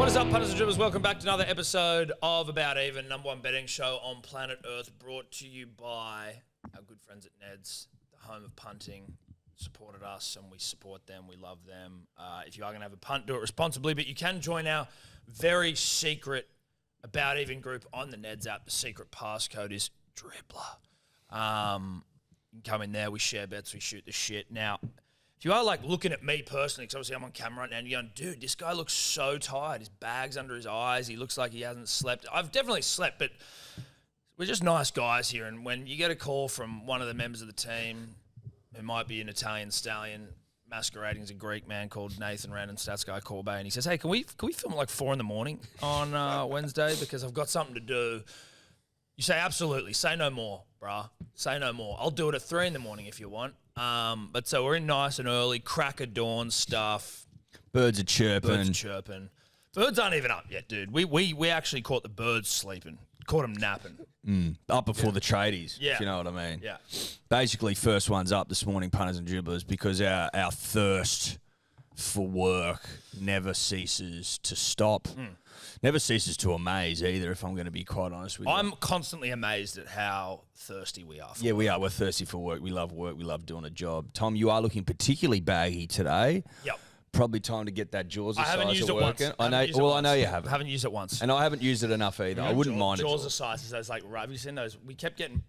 What is up, punters and dribblers? Welcome back to another episode of About Even, number one betting show on planet Earth, brought to you by our good friends at Ned's, the home of punting. Supported us and we support them. We love them. If you are going to have a punt, do it responsibly, but you can join our very secret About Even group on the Ned's app. The secret passcode is Dribbler. You can come in there, we share bets, we shoot the shit. Now, if you are like looking at me personally, because obviously I'm on camera right now, and you're going, dude, this guy looks so tired. His bag's under his eyes. He looks like he hasn't slept. I've definitely slept, but we're just nice guys here. And when you get a call from one of the members of the team, who might be an Italian stallion masquerading as a Greek man called Nathan Randon, stats guy Corbet, and he says, hey, can we film at like 4 a.m. on Wednesday because I've got something to do? You say, absolutely. Say no more, bruh. Say no more. I'll do it at 3 a.m. if you want. But so we're in nice and early, crack of dawn stuff. Birds are chirping. Birds aren't even up yet, dude. We actually caught the birds sleeping. Caught them napping. Up before the tradies, if you know what I mean. Yeah. Basically, first one's up this morning, punters and dribblers, because our thirst for work never ceases to stop. Never ceases to amaze either, if I'm going to be quite honest with you. I'm constantly amazed at how thirsty we are. Yeah, we are. We're thirsty for work. We love work. We love doing a job. Tom, you are looking particularly baggy today. Yep. Probably time to get that Jaws I haven't used it once. I know you haven't. I haven't used it once. And I haven't used it enough either. I wouldn't mind it. Jaws sizes. Those like, have you seen those? We kept getting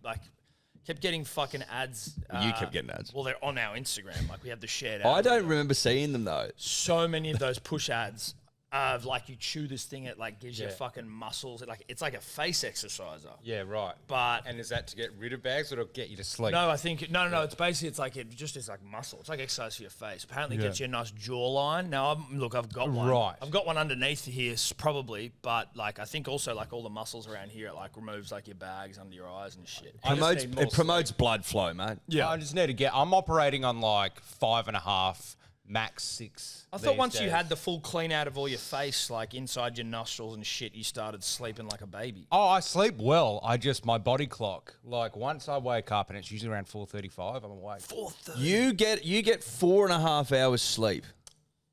fucking ads. You kept getting ads. Well, they're on our Instagram. Like we have the shared. I don't remember seeing them though. So many of those push ads of like you chew this thing, it like gives you fucking muscles. It's like a face exerciser. Yeah, right. But and is that to get rid of bags or to get you to sleep? No, I think no. It's basically it just is like muscle. It's like exercise for your face. Apparently, it gets you a nice jawline. Now, I've got one. Right. I've got one underneath here, probably. But like, I think also like all the muscles around here, it like removes like your bags under your eyes and shit. It promotes blood flow, mate. Yeah, I just need to get. I'm operating on like 5.5, max 6. I thought once you had the full clean out of all your face, like inside your nostrils and shit, you started sleeping like a baby. Oh, I sleep well. My body clock. Like once I wake up, and it's usually around 4:35, I'm awake. 4:30. You get 4.5 hours sleep.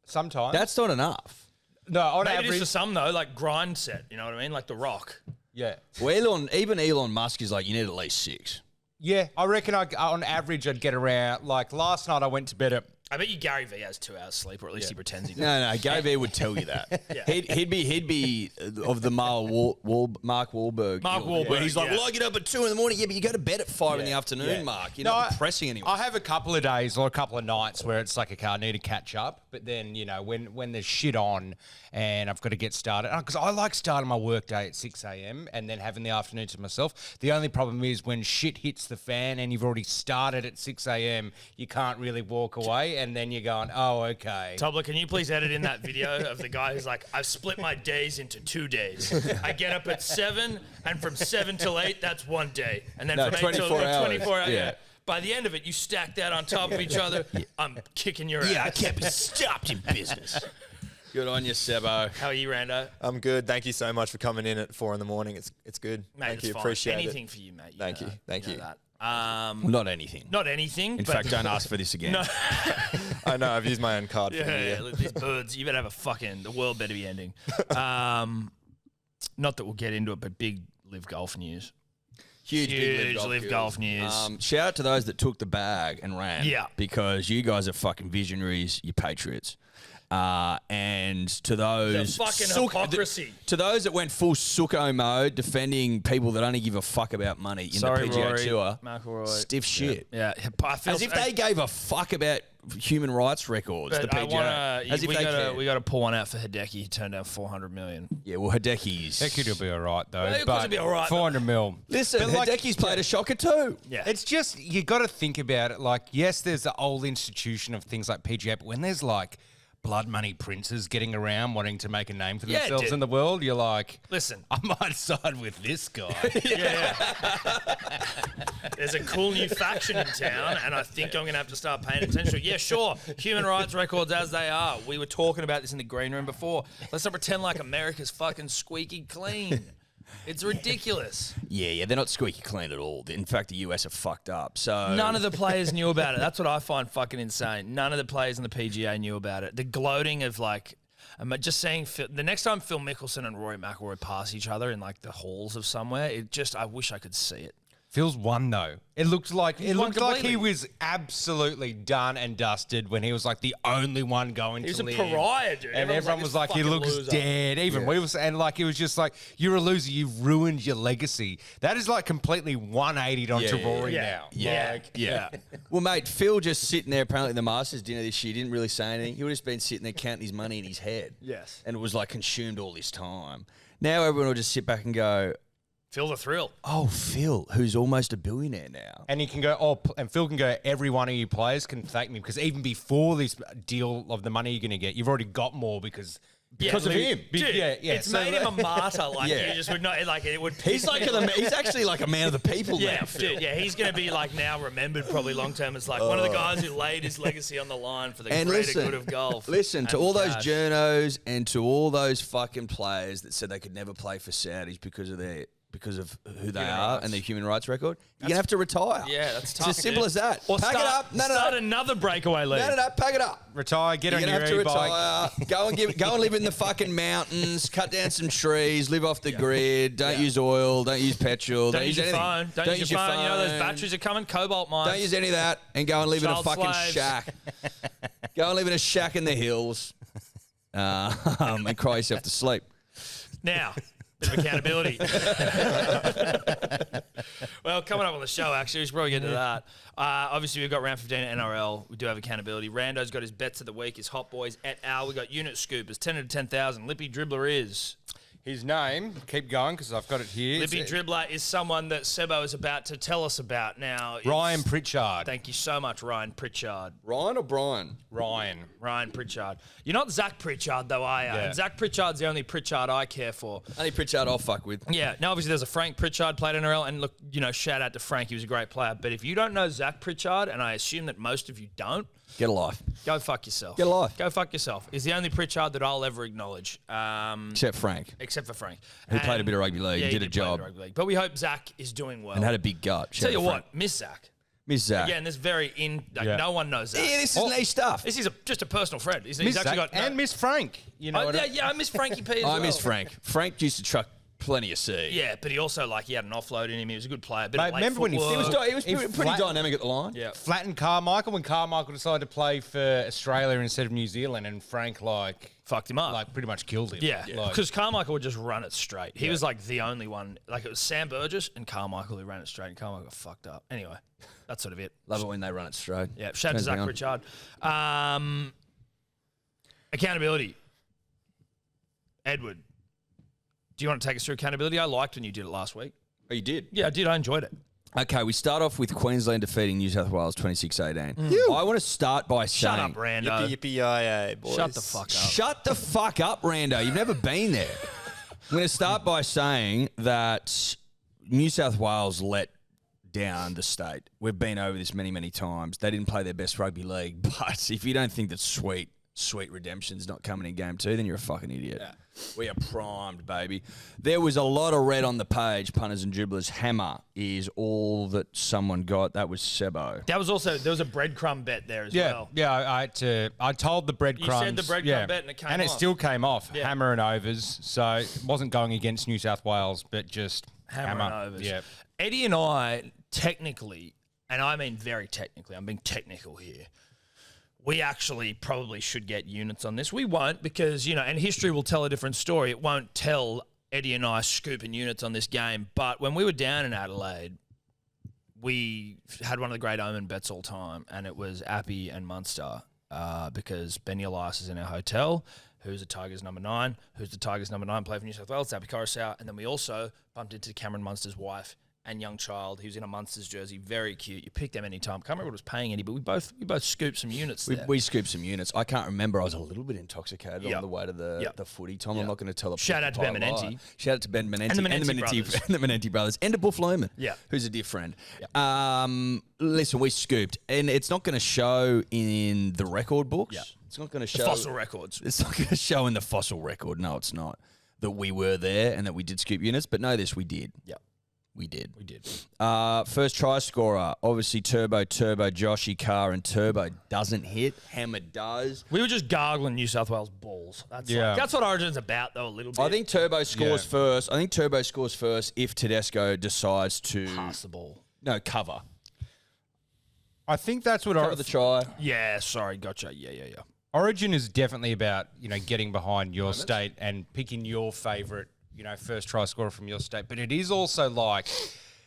Sometimes That's not enough. no. On Maybe it average, is for some though, like grind set. You know what I mean? Like The Rock. yeah, Well, even Elon Musk is like, you need at least 6. yeah. I reckon on average I'd get around. Like last night, I went to bed at. I bet you Gary Vee has 2 hours sleep, or at least he pretends he does. No, Gary Vee would tell you that. He'd be of the Mark Wahlberg. Mark Wahlberg, where he's like, yeah. well, I get up at 2 a.m. Yeah, but you go to bed at 5 in the afternoon, Yeah. Mark. You're not pressing anyone. I have a couple of days or a couple of nights where it's like, okay, I need to catch up. But then, when there's shit on and I've got to get started, because I like starting my work day at 6 a.m. and then having the afternoon to myself. The only problem is when shit hits the fan and you've already started at 6 a.m., you can't really walk away, and then you're going, oh, okay. Tobler, can you please edit in that video of the guy who's like, I've split my days into 2 days. I get up at 7, and from 7 till 8, that's 1 day. And then from 8 till 24 hours. 24 hours. Yeah. By the end of it, you stack that on top of each other. I'm kicking your ass. I can't be stopped in business. Good on you, Sebo. How are you, Rando? I'm good. Thank you so much for coming in at 4 a.m. It's good. Mate, Thank it's you. fine. Appreciate Anything it. for you, mate. Thank you. Thank you. That. Not anything. Not anything. In fact, don't ask for this again. No. I know. I've used my own card for the year. Yeah, these birds, you better have the world better be ending. Not that we'll get into it, but big live golf news. Huge live golf news. Shout out to those that took the bag and ran. Yeah. Because you guys are fucking visionaries, you patriots. And to those... The fucking hypocrisy. To those that went full succo mode, defending people that only give a fuck about money in the PGA Rory, Tour, McIlroy. stiff shit. Yeah, I feel As if they gave a fuck about human rights records, the PGA. As if they cared. we got to pull one out for Hideki. He turned down $400 million. Yeah, well, Hideki's... Heck, will be all right, though. Well, of course it'll be all right, 400 mil. Listen, Hideki's played a shocker too. Yeah. It's just, you got to think about it. Like, yes, there's the old institution of things like PGA, but when there's like blood money princes getting around wanting to make a name for themselves in the world, you're like, listen, I might side with this guy. There's a cool new faction in town, and I think I'm going to have to start paying attention. Yeah, sure, human rights records as they are. We were talking about this in the green room before. Let's not pretend like America's fucking squeaky clean. It's ridiculous. Yeah, they're not squeaky clean at all. In fact, the US are fucked up. So none of the players knew about it. That's what I find fucking insane. None of the players in the PGA knew about it. The gloating of like, Just saying, the next time Phil Mickelson and Rory McIlroy pass each other in like the halls of somewhere, I wish I could see it. Phil's won though. It looked like won he completely. was absolutely done and dusted when he was like the only one going He was to a live. pariah, dude. And everyone was this like, he fucking looks loser. dead. Even we was, and like, it was just like, you're a loser. You've ruined your legacy. That is like completely 180'd onto Rory Yeah. now. Yeah. Like, Yeah. Well, mate, Phil just sitting there apparently at the Masters dinner this year, didn't really say anything. He would have just been sitting there counting his money in his head. Yes. And it was like consumed all this time. Now everyone will just sit back and go, Feel the thrill. oh, Phil, who's almost a billionaire now. And he can go, and Phil can go, every one of you players can thank me because even before this deal of the money you're going to get, you've already got more because Because of him. Dude, yeah. it's So made him a martyr. Like, Yeah. you just would not, like, it would. He's like he's actually like a man of the people Yeah, now, Phil. dude, yeah, he's going to be like now remembered probably long term as like one of the guys who laid his legacy on the line for the And greater listen, good of golf. listen to and all those cash. journos and to all those fucking players that said they could never play for Saudis because of who they are rights. and their human rights record. You're gonna have to retire. Yeah, that's It's tough. as simple dude. as that. Or pack start, it up. No, start another breakaway league. no, pack it up. retire, get You're on gonna your have to e-bike. retire. Go and live in the fucking mountains. Cut down some trees. Live off the grid. Don't use oil. Don't use petrol. Don't use your anything. phone. Don't use your phone. You know those batteries are coming. Cobalt mines. Don't use any of that. And go and live in a Child fucking slaves. shack. Go and live in a shack in the hills. And cry yourself to sleep. Now, bit of accountability. Well, coming up on the show, actually, we should probably get to that. Obviously, we've got round 15 at NRL. We do have accountability. Rando's got his bets of the week, his Hot Boys et al. We got Unit Scoopers, 10 to 10,000. Lippy Dribbler is. His name, keep going because I've got it here. Lippy It's, Dribbler is someone that Sebo is about to tell us about now. It's- Ryan Pritchard. Thank you so much, Ryan Pritchard. Ryan or Brian? Ryan Pritchard. You're not Zach Pritchard, though, are you? Yeah. And Zach Pritchard's the only Pritchard I care for. Only Pritchard I'll fuck with. Yeah. Now, obviously, there's a Frank Pritchard played NRL, and look, shout out to Frank. He was a great player. But if you don't know Zach Pritchard, and I assume that most of you don't, Get a life. go fuck yourself. Get a life. Go fuck yourself. He's the only Pritchard that I'll ever acknowledge. Except Frank. Except for Frank. Who played a bit of rugby league, Yeah, did a he play job. rugby league. But we hope Zach is doing well. And had a big gut. Tell you Shout out Frank. what, miss Zach. Miss Zach. Again, this very Yeah. no one knows Zach. Yeah, this is niche stuff. This is just a personal friend. He's Miss actually Zach got and Miss Frank. You know Oh, what yeah, I miss Frankie P as well. I miss Frank. Frank used to truck plenty of seed. Yeah, but he also he had an offload in him. He was a good player. Bit Mate, of late remember when he footwork. He was He pretty flat- dynamic at the line. Yeah. Flattened Carmichael when Carmichael decided to play for Australia instead of New Zealand, and Frank Fucked him up. pretty much killed him. Yeah, Like, because Carmichael would just run it straight. He was like the only one. Like it was Sam Burgess and Carmichael who ran it straight, and Carmichael got fucked up. Anyway, that's sort of it. Love it when they run it straight. Yeah, shout out to Turns me Zach on. Pritchard. Accountability. Edward, do you want to take us through accountability? I liked when you did it last week. Oh, you did? Yeah, I did. I enjoyed it. Okay, we start off with Queensland defeating New South Wales 26-18. I want to start by saying... Shut up, Rando. Yippee-yi-yi, boys. Shut the fuck up. Shut the fuck up, Rando. You've never been there. I'm going to start by saying that New South Wales let down the state. We've been over this many, many times. They didn't play their best rugby league, but if you don't think that sweet redemption's not coming in game 2, then you're a fucking idiot. Yeah. We are primed, baby. There was a lot of red on the page, punters and dribblers. Hammer is all that someone got. That was Sebo. That was also, there was a breadcrumb bet there as well. I told the breadcrumbs. You said the breadcrumb bet and it came and it off. still came off. Yeah. Hammer and overs. So it wasn't going against New South Wales, but just Hammer and overs. Yeah. Eddie and I, technically, and I mean very technically, I'm being technical here, we actually probably should get units on this. We won't because, and history will tell a different story. It won't tell Eddie and I scooping units on this game. But when we were down in Adelaide, we had one of the great omen bets all time, and it was Appy and Munster because Benny Elias is in our hotel. Who's the Tigers number 9? Who's the Tigers number 9? Play for New South Wales, Appy Coruscant. And then we also bumped into Cameron Munster's wife and young child who's in a Munsters jersey. Very cute. You pick them anytime. Can't remember what was paying any, but we both scooped some units there. We scooped some units. I can't remember. I was a little bit intoxicated Yep. on the way to the footy. Tom, I'm not going to tell the Shout out to Ben pie lie. Menenti. Shout out to Ben Menenti. And the Menenti brothers. And the Menenti brothers. And to Buff Lumen, Yeah. who's a dear friend. Listen, we scooped. And it's not going to show in the record books. Yeah. It's not going to The show. fossil records. It's not going to show in the fossil record. No, it's not. That we were there and that we did scoop units. But know this, we did. Yep. We did. We did. First try scorer, obviously Turbo, Joshy Carr, and Turbo doesn't hit. Hammer does. We were just gargling New South Wales balls. That's what Origin's about, though, a little bit. I think Turbo scores first. I think Turbo scores first if Tedesco decides to pass the ball. No, cover. I think that's what Cover the try. Yeah, sorry, gotcha. Yeah. Origin is definitely about, getting behind your state and picking your favourite, first try scorer from your state. But it is also like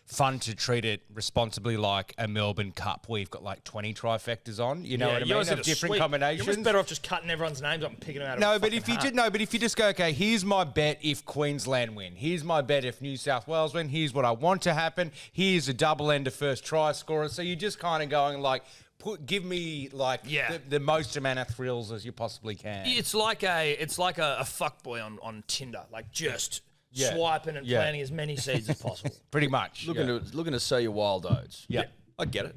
fun to treat it responsibly like a Melbourne Cup where you've got like 20 trifectas on. You know what I mean? Of different combinations. You're better off just cutting everyone's names up and picking them out. No, but if you just go, okay, here's my bet if Queensland win. Here's my bet if New South Wales win. Here's what I want to happen. Here's a double end of first try scorer. So you're just kind of going like, give me like the most amount of thrills as you possibly can. It's like a fuckboy on Tinder, like just swiping and planting as many seeds as possible. Pretty much. Looking to sow your wild oats. Yeah. I get it.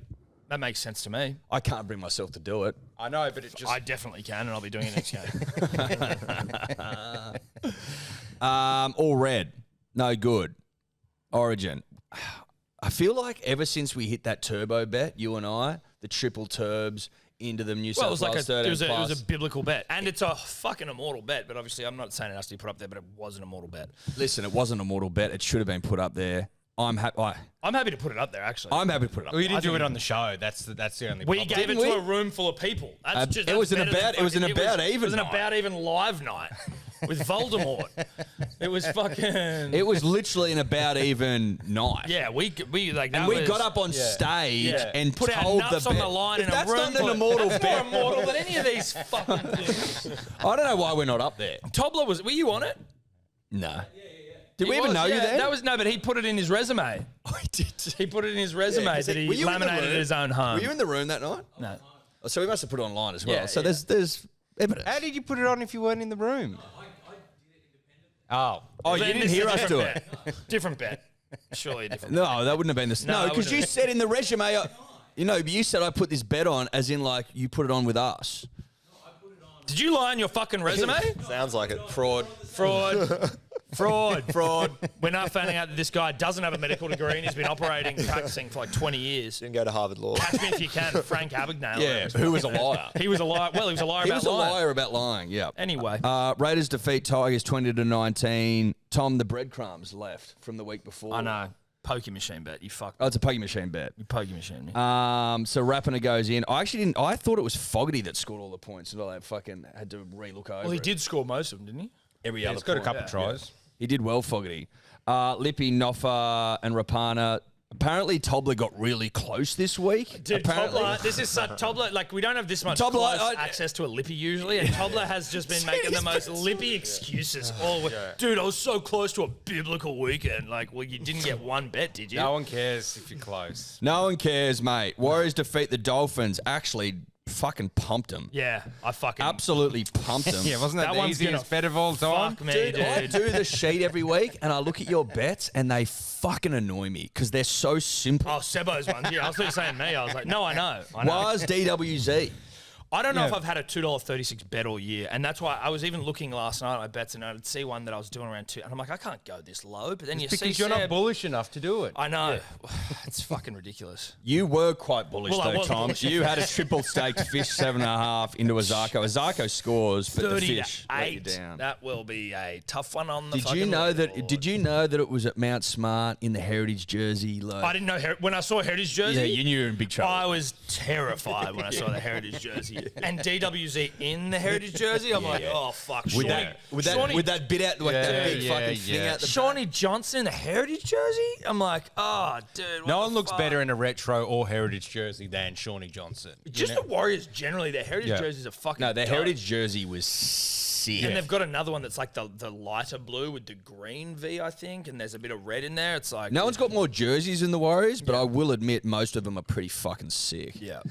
That makes sense to me. I can't bring myself to do it. I know, but it just... I definitely can, and I'll be doing it next game. All red. No good. Origin. I feel like ever since we hit that turbo bet, you and I, the triple turbs into the New South Wales 13 it was a biblical bet, and it's a fucking immortal bet. But obviously, I'm not saying it has to be put up there, but it was an immortal bet. Listen, it wasn't a mortal bet. It should have been put up there. I'm happy. I'm happy to put it up there. Actually, I'm happy to put it up. Well, you didn't do it on the show. That's the only. We problem. gave it to a room full of people. It was an about even live night with Voldemort. It was fucking. It was literally an about even night. Yeah, we like. And we got up on stage and put told our nuts the on the line in a that's room. not an immortal that's bet. more immortal than any of these fucking things. I don't know why we're not up there. Tobler were you on it? No. Did we even know you then? That was but he put it in his resume. I did. He put it in his resume that he laminated at his own home. Were you in the room that night? No. Oh, so we must have put it online as well. Yeah, so there's evidence. How did you put it on if you weren't in the room? Oh, you didn't hear us do it. Different bet. Surely a different. No, that wouldn't have been the. No, because you wouldn't. said in the resume, you said I put this bet on, as in like you put it on with us. Did you lie on your fucking resume? Sounds like it. Fraud. Fraud. We're now finding out that this guy doesn't have a medical degree and he's been practicing for like 20 years. Didn't go to Harvard Law. Catch me if you can, Frank Abagnale. Yeah, who was a liar. He was a liar. Well, he was a liar He about was a lying. liar about lying, yeah. Anyway. Raiders defeat Tigers 20-19. Tom, the breadcrumbs left from the week before. I know. Pokey machine bet. You fucked. Oh, it's a pokey machine bet. You pokey machine me. So Rapiner goes in. I actually didn't. I thought it was Fogarty that scored all the points, and I fucking had to re-look over. Well, he did score most of them, didn't he? Every other he's got a point. couple tries. Yeah. He did well, Fogarty. Lippy, Noffa, and Rapana. Apparently, Tobler got really close this week. Dude, apparently. Tobler, this is such Tobler. Like, we don't have this much Tobler, close access to a Lippy usually, and Tobler has just been making the most Lippy excuses all week. Dude, I was so close to a biblical weekend. Like, well, you didn't get one bet, did you? No one cares if you're close. No one cares, mate. Warriors defeat the Dolphins. Actually, fucking pumped them. Yeah, I fucking Absolutely pumped them. Yeah, wasn't that That the one's easiest bet of all time? fuck me, Dude, dude. I do the sheet every week, and I look at your bets, and they fucking annoy me because they're so simple. Oh, Sebo's one. Yeah, I was saying me. I was like, no, I know. Why's DWZ? I don't know if I've had a $2.36 bet all year, and that's why I was even looking last night at my bets, and I'd see one that I was doing around 2, and I'm like, I can't go this low. But then you see Because you're not bullish enough to do it. I know. It's fucking ridiculous. You were quite bullish, Well, I though, was Tom. bullish. You had a triple staked fish 7.5 into Azarko. Azarko scores, but the 30 fish to let you 8. down. That will be a tough one on the Did fucking you know that? leaderboard. Did you know that it was at Mount Smart in the Heritage jersey? Like, I didn't know. When I saw Heritage jersey, yeah, you knew you were in big trouble. I was terrified when I saw the Heritage jersey. And DWZ in the Heritage jersey, I'm like, oh, fuck. with Shawnee, that bit out, like that big fucking thing out the Shawnee Johnson in the Heritage jersey? I'm like, oh, dude. No what one the looks fuck? better in a retro or heritage jersey than Shawnee Johnson. Just the Warriors generally, their Heritage jerseys are fucking No, their dope. Heritage jersey was sick. And they've got another one that's like the lighter blue with the green V, I think, and there's a bit of red in there. It's like No one's got more jerseys than the Warriors, but I will admit most of them are pretty fucking sick. Yeah.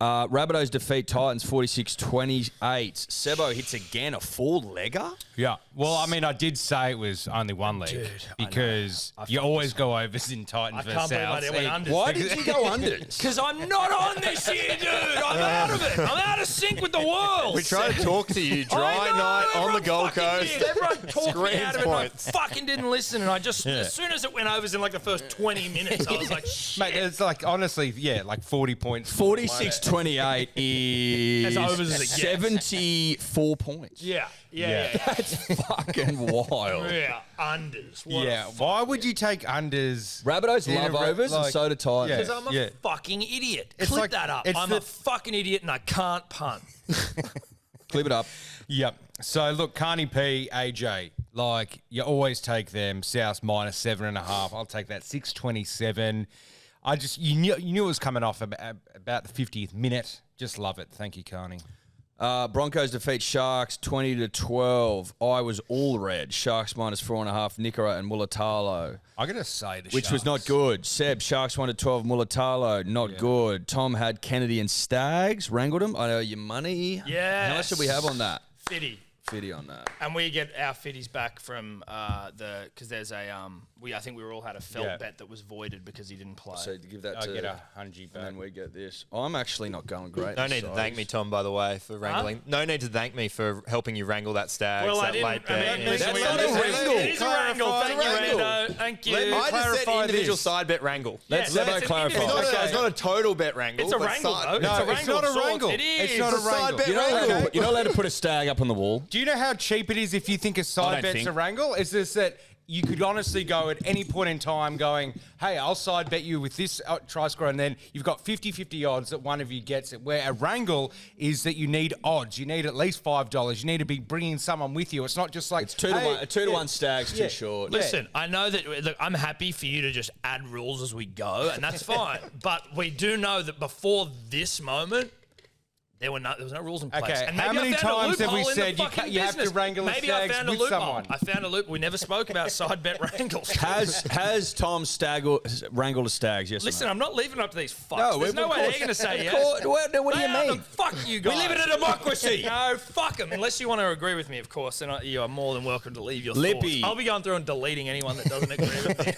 Rabbitohs defeat Titans 46-28. Sebo hits again, a 4-legger. Yeah. Well, I mean, I did say it was only one leg because you always go overs in Titans versus can't believe I Souths. didn't went unders. Why did you go unders? Because I'm not on this year, dude. I'm out of it. I'm out of sync with the world. We tried to talk to you. Dry I know, night on the everyone Gold fucking Coast. did. Everyone talked me Screams out of it, and I points. fucking didn't listen. And I just, as soon as it went overs in like the first 20 minutes, I was like, shit. Mate, it's like, honestly, like 40 points. 46-28 is As overs as it gets. 74 points. Yeah. That's fucking wild. Yeah, unders. What Yeah. Why would you take unders? Rabbitohs In a love ra- overs and like- so do Titans. Yeah. Because I'm a Yeah. fucking idiot. It's Clip like- that up. it's I'm the- a fucking idiot and I can't punt. Clip it up. Yep. So look, Carney P, AJ, like you always take them. South minus 7.5. I'll take that 6.27. You knew it was coming off about the 50th minute. Just love it. Thank you, Carney. Broncos defeat Sharks 20-12. I was all red. Sharks minus 4.5. Nickera and Mulatalo, I gotta say, which was not good. Seb, Sharks 1-12. Mulatalo, not good. Tom had Kennedy and Stags. Wrangled them. I know your money. Yes. How much did we have on that? Fitty. 50 on that. And we get our fitties back from because there's a I think we all had a felt bet that was voided because he didn't play. So to give that I to get a 100 back. and then we get this. I'm actually not going great. No need to thank me, Tom, by the way, for wrangling. No need to thank me for helping you wrangle that stag. Well, I that didn't. late I bet. mean, Yeah. listen, That's we not a understand. wrangle. It is a wrangle. Clarify Thank you, the wrangle. Rando. Thank you. Let me I just said clarify individual this. side bet wrangle. Let's Yeah, Sebo it's an clarify. individual It's side not, it's not a total bet wrangle. It's a but wrangle, side- though. No, It's a it's wrangle. not a of sorts. wrangle. It is. It's not a It's a side wrangle. bet You're not, allowed wrangle. to, you're not allowed to put a stag up on the wall. Do you know how cheap it is if you think a I side don't bet's think. a wrangle? It's just that you could honestly go at any point in time going, hey, I'll side bet you with this try score, and then you've got 50-50 odds that one of you gets it. Where a wrangle is that you need odds. You need at least $5. You need to be bringing someone with you. It's not just like... It's 2 to 1. A 2 to 1 stag's too Yeah. short. Listen, I know that look, I'm happy for you to just add rules as we go, and that's fine. But we do know that before this moment, there was no rules in place. Okay, And how maybe I many found a times have we loophole in the said you fucking you have to business. wrangle a Maybe I stags found a with loophole. someone? I found a loop. We never spoke about side bet wrangles. Has Tom wrangled a stags? Yes. Listen, or no? I'm not leaving it up to these fucks. No, There's of no way course. they're going to say Of yes. course. What do They you are mean? the fuck you guys. We live in a democracy. No, fuck them. Unless you want to agree with me, of course, then you are more than welcome to leave your Lippy. thoughts. I'll be going through and deleting anyone that doesn't agree with me.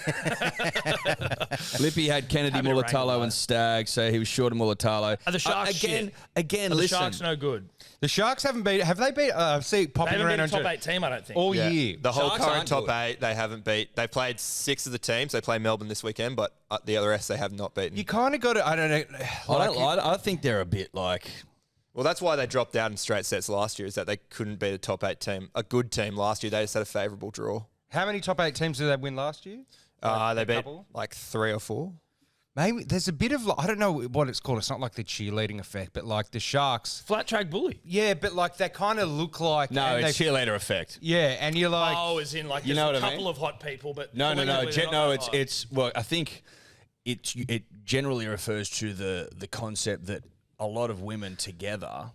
Lippy had Kennedy, Happy to wrangle, Mulatalo, mate. and Stag, so he was short of Mulatalo. Are the Sharks again? shit? Again, Are the listen. Sharks no good? The Sharks haven't beat... Have they beat... see, They popping haven't around been a on top 8 team, I don't think. all Yeah. year. The whole Sharks current aren't top good. 8, they haven't beat. They played 6 of the teams. They play Melbourne this weekend, but the other rest they have not beaten. You kind of got to... I don't know. I think they're a bit like... Well, that's why they dropped out in straight sets last year, is that they couldn't beat a top 8 team, a good team last year. They just had a favourable draw. How many top 8 teams did they win last year? They beat couple? like 3 or 4. Maybe there's a bit of... I don't know what it's called. It's not like the cheerleading effect, but like the Sharks... Flat track bully. Yeah, but like they kind of look like... No, and it's they- cheerleader effect. Yeah, and you're like... Oh, as in like You there's know a what I couple mean? of hot people, but No. collectively they're not that hot. It's well, I think it generally refers to the concept that a lot of women together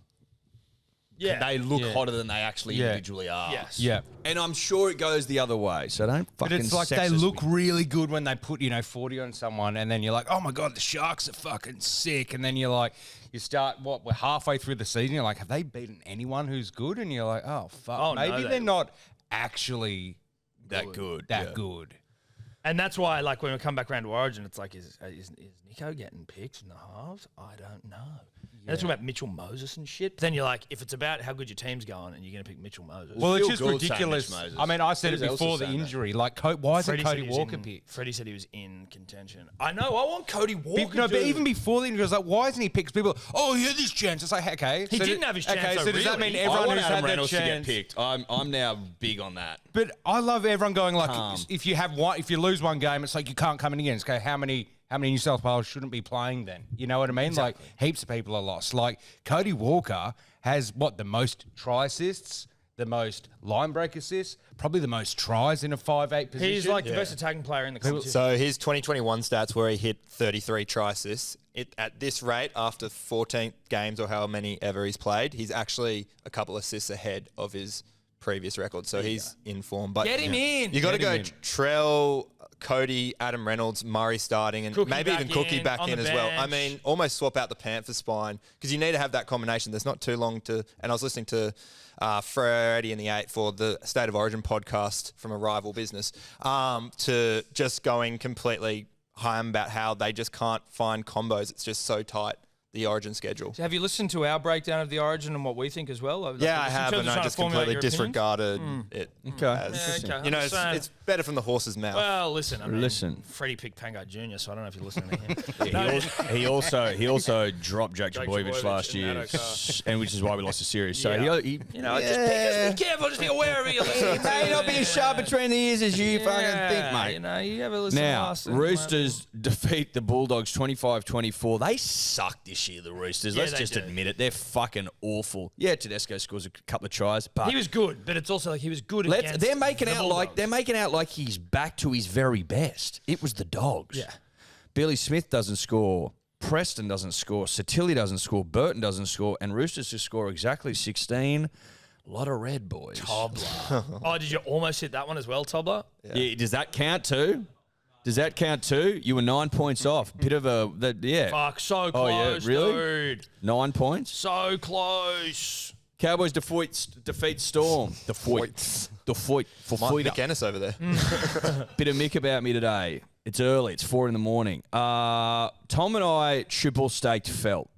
yeah. they look Yeah. hotter than they actually Yeah. individually are. Yes. Yeah. And I'm sure it goes the other way. So don't fucking. But it's like they sexist look me. really good when they put, 40 on someone, and then you're like, oh my God, the Sharks are fucking sick. And then you're like, you start, we're halfway through the season, you're like, have they beaten anyone who's good? And you're like, oh, fuck. Oh, no, maybe they- they're not actually that good. that yeah. good. And that's why, like, when we come back around to Origin, it's like, is Nico getting picked in the halves? I don't know. And that's about Mitchell Moses and shit. But then you're like, if it's about how good your team's going and you're going to pick Mitchell Moses. Well, it's Phil just Gould saying ridiculous. Mitch Moses. I mean, I said it Who's else before is the saying that? injury. Like, why isn't Freddie said Cody he was Walker in- picked? Freddie said he was in contention. I know. I want Cody Walker. No, but dude. even before the injury, I was like, why isn't he picked? People, oh, he had his chance. It's like, okay. He didn't have his chance, Okay, though, so does that really. mean I everyone want who's Adam had their Reynolds to get chance? picked. I'm now big on that. But I love everyone going like, Calm. if you lose one game, it's like you can't come in again. It's okay, how many New South Wales shouldn't be playing then? You know what I mean? Like heaps of people are lost. Like Cody Walker has the most try assists, the most line break assists, probably the most tries in a 5'8" position. He's like the best attacking player in the competition. So his 2021 stats where he hit 33 try assists. At this rate, after 14 games or however many ever he's played, he's actually a couple assists ahead of his previous record, so he's in form. But Get him in. You got to Get him go in. Trell, Cody, Adam Reynolds, Murray starting, and Cookie maybe back even Cookie in, back on in the as well. I bench. mean, almost swap out the Panther spine because you need to have that combination. There's not too long to. And I was listening to Freddie in the 8 for the State of Origin podcast from a rival business to just going completely ham about how they just can't find combos. It's just so tight, the Origin schedule. Have you listened to our breakdown of the Origin and what we think as well? Yeah, I have, and I just completely disregarded it. Okay. as- Yeah, okay. You know, I'm it's, just saying. it's better from the horse's mouth. Well, listen. I mean, Listen. Freddie picked Pango Jr., so I don't know if you're listening to him. He also dropped Jake Jake Trbojevic Trbojevic last in year, that and which is why we lost the series. So Yeah. he You know, just be careful. Just be aware of it. You're listening He may not be as sharp between the ears as you fucking think, mate. You know, you have a listen. Now, last and- Roosters defeat the Bulldogs 25-24. They suck this year, the Roosters. Yeah, Let's they just do. admit it. They're fucking awful. Yeah, Tedesco scores a couple of tries, but He was good, but it's also like he was good against they're making the out Bulldogs. like he's back to his very best. It was the Dogs. Yeah. Billy Smith doesn't score. Preston doesn't score. Satilli doesn't score. Burton doesn't score. And Roosters just score exactly 16. A lot of red, boys. Tobler. Oh, did you almost hit that one as well, Tobler? Yeah, does that count too? Does that count too? You were 9 points off. Bit of yeah. Fuck, so Oh, yeah, close, really? dude. 9 points. So close. Cowboys defeat Storm. Defeat. Mike Ennis over there. Bit of Mick about me today. It's early. It's 4 a.m. Tom and I triple staked Felt.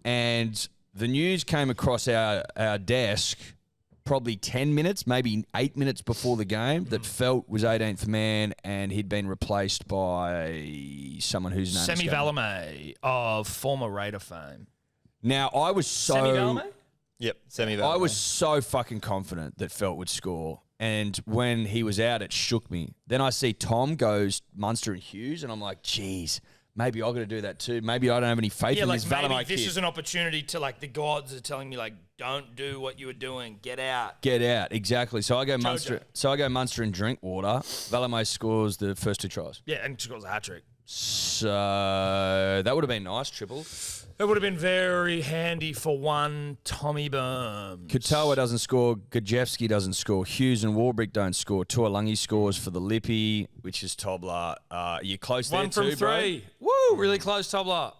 And the news came across our desk probably 10 minutes, maybe 8 minutes before the game that Felt was 18th man and he'd been replaced by someone whose name Semi is going- Valame of former Raider fame. Now, I was so... Semi Valame? Yep, semi. I was so fucking confident that Felt would score. And when he was out, it shook me. Then I see Tom goes Munster and Hughes, and I'm like, geez, maybe I've got to do that too. Maybe I don't have any faith Yeah, in like this maybe Valamai this kid. is an opportunity to, like, the gods are telling me, like, don't do what you were doing. Get out. Get out, exactly. So I go Munster. So I go Munster and Drinkwater. Valamai scores the first 2 tries. Yeah, and scores a hat trick. So that would have been nice, triple. It would have been very handy for one Tommy Burns. Katoa doesn't score. Gajewski doesn't score. Hughes and Warbrick don't score. Tuolangi scores for the Lippy, which is Tobler. You're close there 1 from too, bro. 3. Woo, really close, Tobler.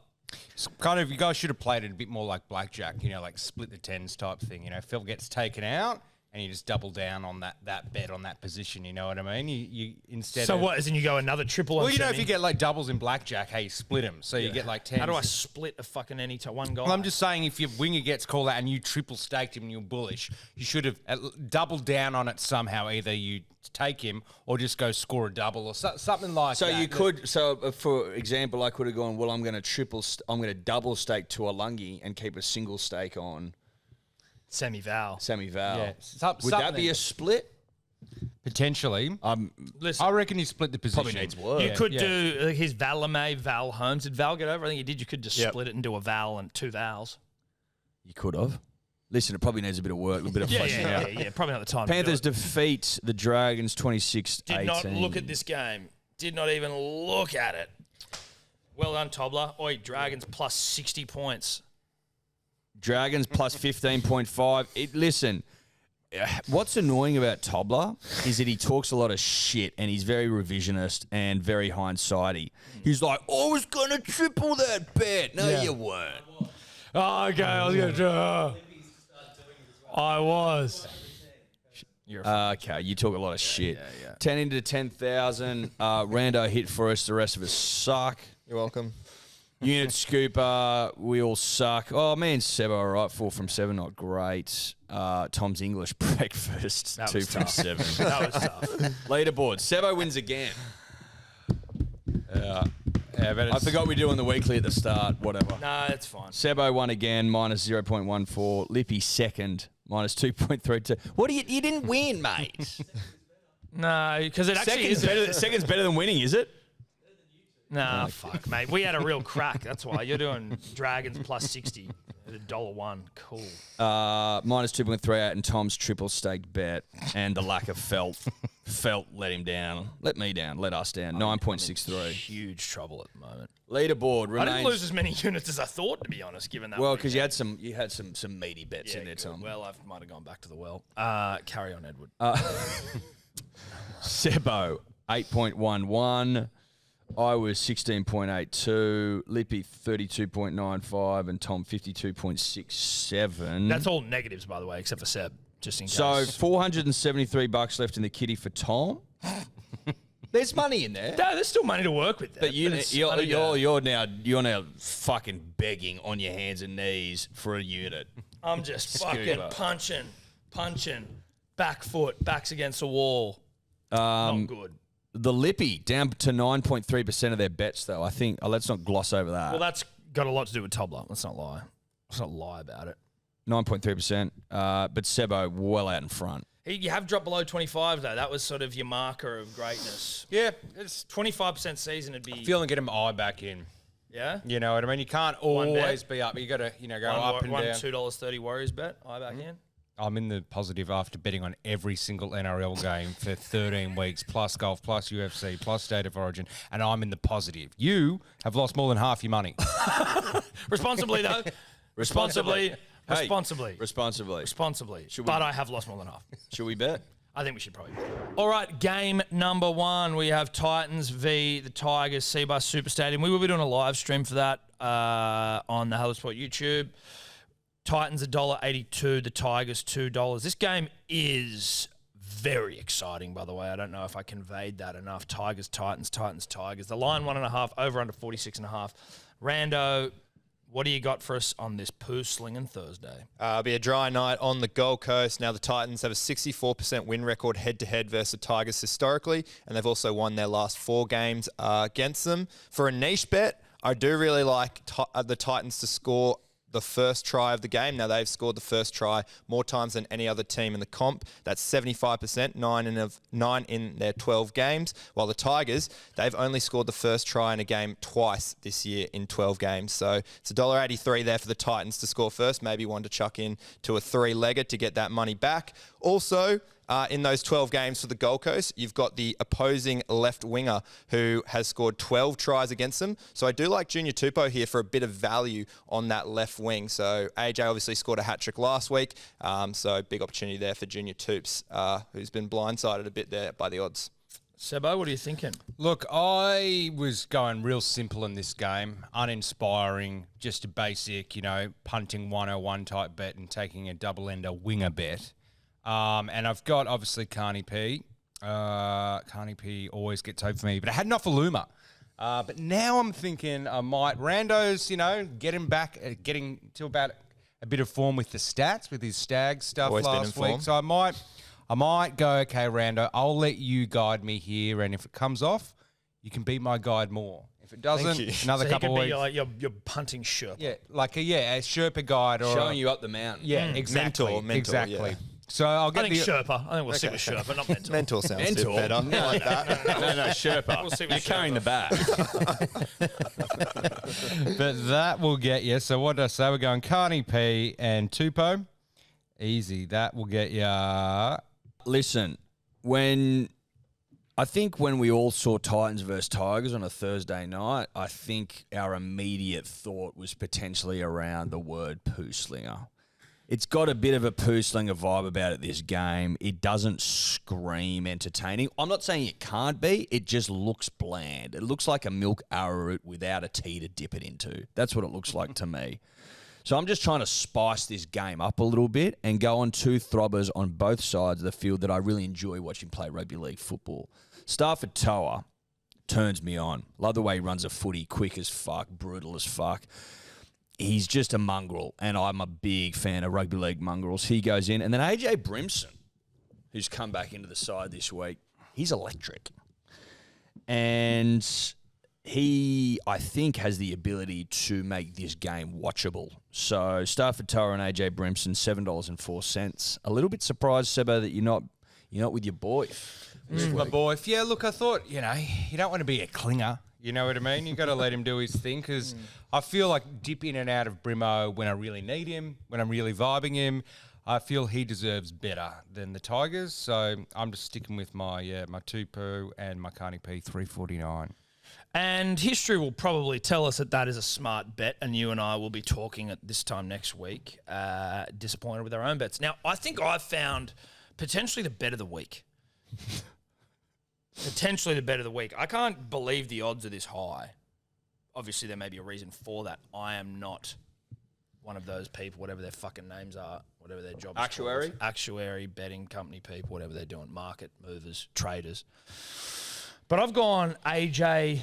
It's kind of, you guys should have played it a bit more like blackjack, you know, like split the tens type thing. You know, Phil gets taken out and you just double down on that bet on that position. You know what I mean? You instead. So of, what? As in you go another triple on Well, you know, semi? if you get like doubles in blackjack, hey, you split them, so you get like 10. How do I split a fucking any to one goal? Well, I'm just saying, if your winger gets called out and you triple staked him and you're bullish, you should have doubled down on it somehow. Either you take him or just go score a double or something like So that. you could, for example, I could have gone, well, I'm going to double stake Tuolangi and keep a single stake on semi-val. Sammy Val. Yeah, Would that be something. a split? potentially. Listen, I reckon he split the position. Probably needs work. you could Yeah. do his Valame, Val Holmes. Did Val get over? I think he did. You could just Yep. split it and do a Val and 2 Vals. You could have. Listen, it probably needs a bit of work, a bit of fleshing out. Yeah. Probably not the time. Panthers to do defeat the Dragons 26-18. it. Did not look at this game. Did not even look at it. Well done, Tobler. Oi, Dragons plus 60 points. Dragons plus 15.5. Listen, what's annoying about Tobler is that he talks a lot of shit and he's very revisionist and very hindsighty. He's like, I was going to triple that bet. No, you weren't. Oh, okay. I was going to I was. Okay, you talk a lot of shit. 10 into 10,000. Rando hit for us. The rest of us suck. You're welcome. Unit Scooper, we all suck. Oh, me and Sebo are right. 4 from 7, not great. Tom's English breakfast, That 2 was from tough. 7. That was tough. Leaderboard, Sebo wins again. Yeah, but I forgot we do on the weekly at the start, whatever. No, it's fine. Sebo won again, minus 0.14. Lippy second, minus 2.32. What do you didn't win, mate. No, because it actually is. Second's better than winning, is it? Nah, fuck, mate. We had a real crack. That's why you're doing Dragons plus 60 at $1.01. Cool. Minus 2.38 and Tom's triple staked bet, and the lack of felt let him down. Let me down. Let us down. 9.63. Huge trouble at the moment. Leaderboard remains. I didn't lose as many units as I thought, to be honest, given that. Well, because you had some meaty bets in there, good. Tom. Well, I might have gone back to the well. Carry on, Edward. Sebo 8.11. I was 16.82, Lippy 32.95, and Tom 52.67. That's all negatives, by the way, except for Seb, just in case. So $473 left in the kitty for Tom. There's money in there. No, there's still money to work with there. But you're now fucking begging on your hands and knees for a unit. I'm just fucking punching, back foot, backs against the wall. Not good. The Lippy down to 9.3% of their bets, though. I think let's not gloss over that. Well, that's got a lot to do with Tobler. Let's not lie. Let's not lie about it. 9.3%. But Sebo well out in front. You have dropped below 25, though. That was sort of your marker of greatness. Yeah, it's 25% season would be... feeling get him eye back in. Yeah? You know what I mean? You can't always be up. You got to, go up and down. $2.30 Warriors bet, eye back in. I'm in the positive after betting on every single NRL game for 13 weeks, plus golf, plus UFC, plus State of Origin, and I'm in the positive. You have lost more than half your money. Responsibly, though. Responsibly. But I have lost more than half. Should we bet? I think we should probably bet. All right, game number 1. We have Titans v. the Tigers, Cbus Super Stadium. We will be doing a live stream for that on the Hello Sport YouTube. Titans $1.82, the Tigers $2. This game is very exciting, by the way. I don't know if I conveyed that enough. Tigers, Titans, Titans, Tigers. The line 1.5, over under 46.5. Rando, what do you got for us on this poo slinging Thursday? It'll be a dry night on the Gold Coast. Now, the Titans have a 64% win record head-to-head versus the Tigers historically, and they've also won their last 4 games against them. For a niche bet, I do really like the Titans to score the first try of the game. Now, they've scored the first try more times than any other team in the comp. That's 75%, 9 in their 12 games. While the Tigers, they've only scored the first try in a game twice this year in 12 games. So it's $1.83 there for the Titans to score first. Maybe one to chuck in to a 3-legger to get that money back. Also, in those 12 games for the Gold Coast, you've got the opposing left winger who has scored 12 tries against them. So I do like Junior Tupou here for a bit of value on that left wing. So AJ obviously scored a hat-trick last week. So big opportunity there for Junior Tupes, who's been blindsided a bit there by the odds. Sebo, what are you thinking? Look, I was going real simple in this game, uninspiring, just a basic, punting 101 type bet and taking a double-ender winger bet. And I've got, obviously, Carney P. Carney P always gets over for me. But I had Nofaluma. But now I'm thinking I might... Rando's, get him back, getting to about a bit of form with the stats, with his stag stuff Always last week. So I might go, okay, Rando, I'll let you guide me here. And if it comes off, you can be my guide more. If it doesn't, another couple of weeks. Like your punting Sherpa. Yeah, a Sherpa guide. Or Showing you up the mountain. Yeah, exactly. Mentor, exactly. yeah. So I'll get Sherpa. I think we'll stick with Sherpa, not mentor. Mentor sounds a bit better. No, like that. no, Sherpa. We'll see You're with carrying the bag. But that will get you. So what did I say? We're going Carney P and Tupou. Easy. That will get you. Listen, when we all saw Titans versus Tigers on a Thursday night, I think our immediate thought was potentially around the word poo slinger. It's got a bit of a poo slinger vibe about it, this game. It doesn't scream entertaining. I'm not saying it can't be. It just looks bland. It looks like a milk arrowroot without a tea to dip it into. That's what it looks like to me. So I'm just trying to spice this game up a little bit and go on 2 throbbers on both sides of the field that I really enjoy watching play rugby league football. Stafford Toa turns me on. Love the way he runs a footy, quick as fuck, brutal as fuck. He's just a mongrel, and I'm a big fan of rugby league mongrels. He goes in. And then AJ Brimson, who's come back into the side this week, he's electric. And he, I think, has the ability to make this game watchable. So Stafford Toa and AJ Brimson, $7.04. A little bit surprised, Sebo, that you're not with your boy. My boy. Yeah, look, I thought, you don't want to be a clinger. You know what I mean? You got to let him do his thing because I feel like dip in and out of Brimo when I really need him, when I'm really vibing him. I feel he deserves better than the Tigers, so I'm just sticking with my my Tupu and my Carney P 349. And history will probably tell us that that is a smart bet, and you and I will be talking at this time next week, disappointed with our own bets. Now, I think I've found potentially the bet of the week. Potentially the bet of the week. I can't believe the odds are this high. Obviously, there may be a reason for that. I am not one of those people, whatever their fucking names are, whatever their job is. Actuary? Called. Actuary, betting company people, whatever they're doing, market movers, traders. But I've gone AJ,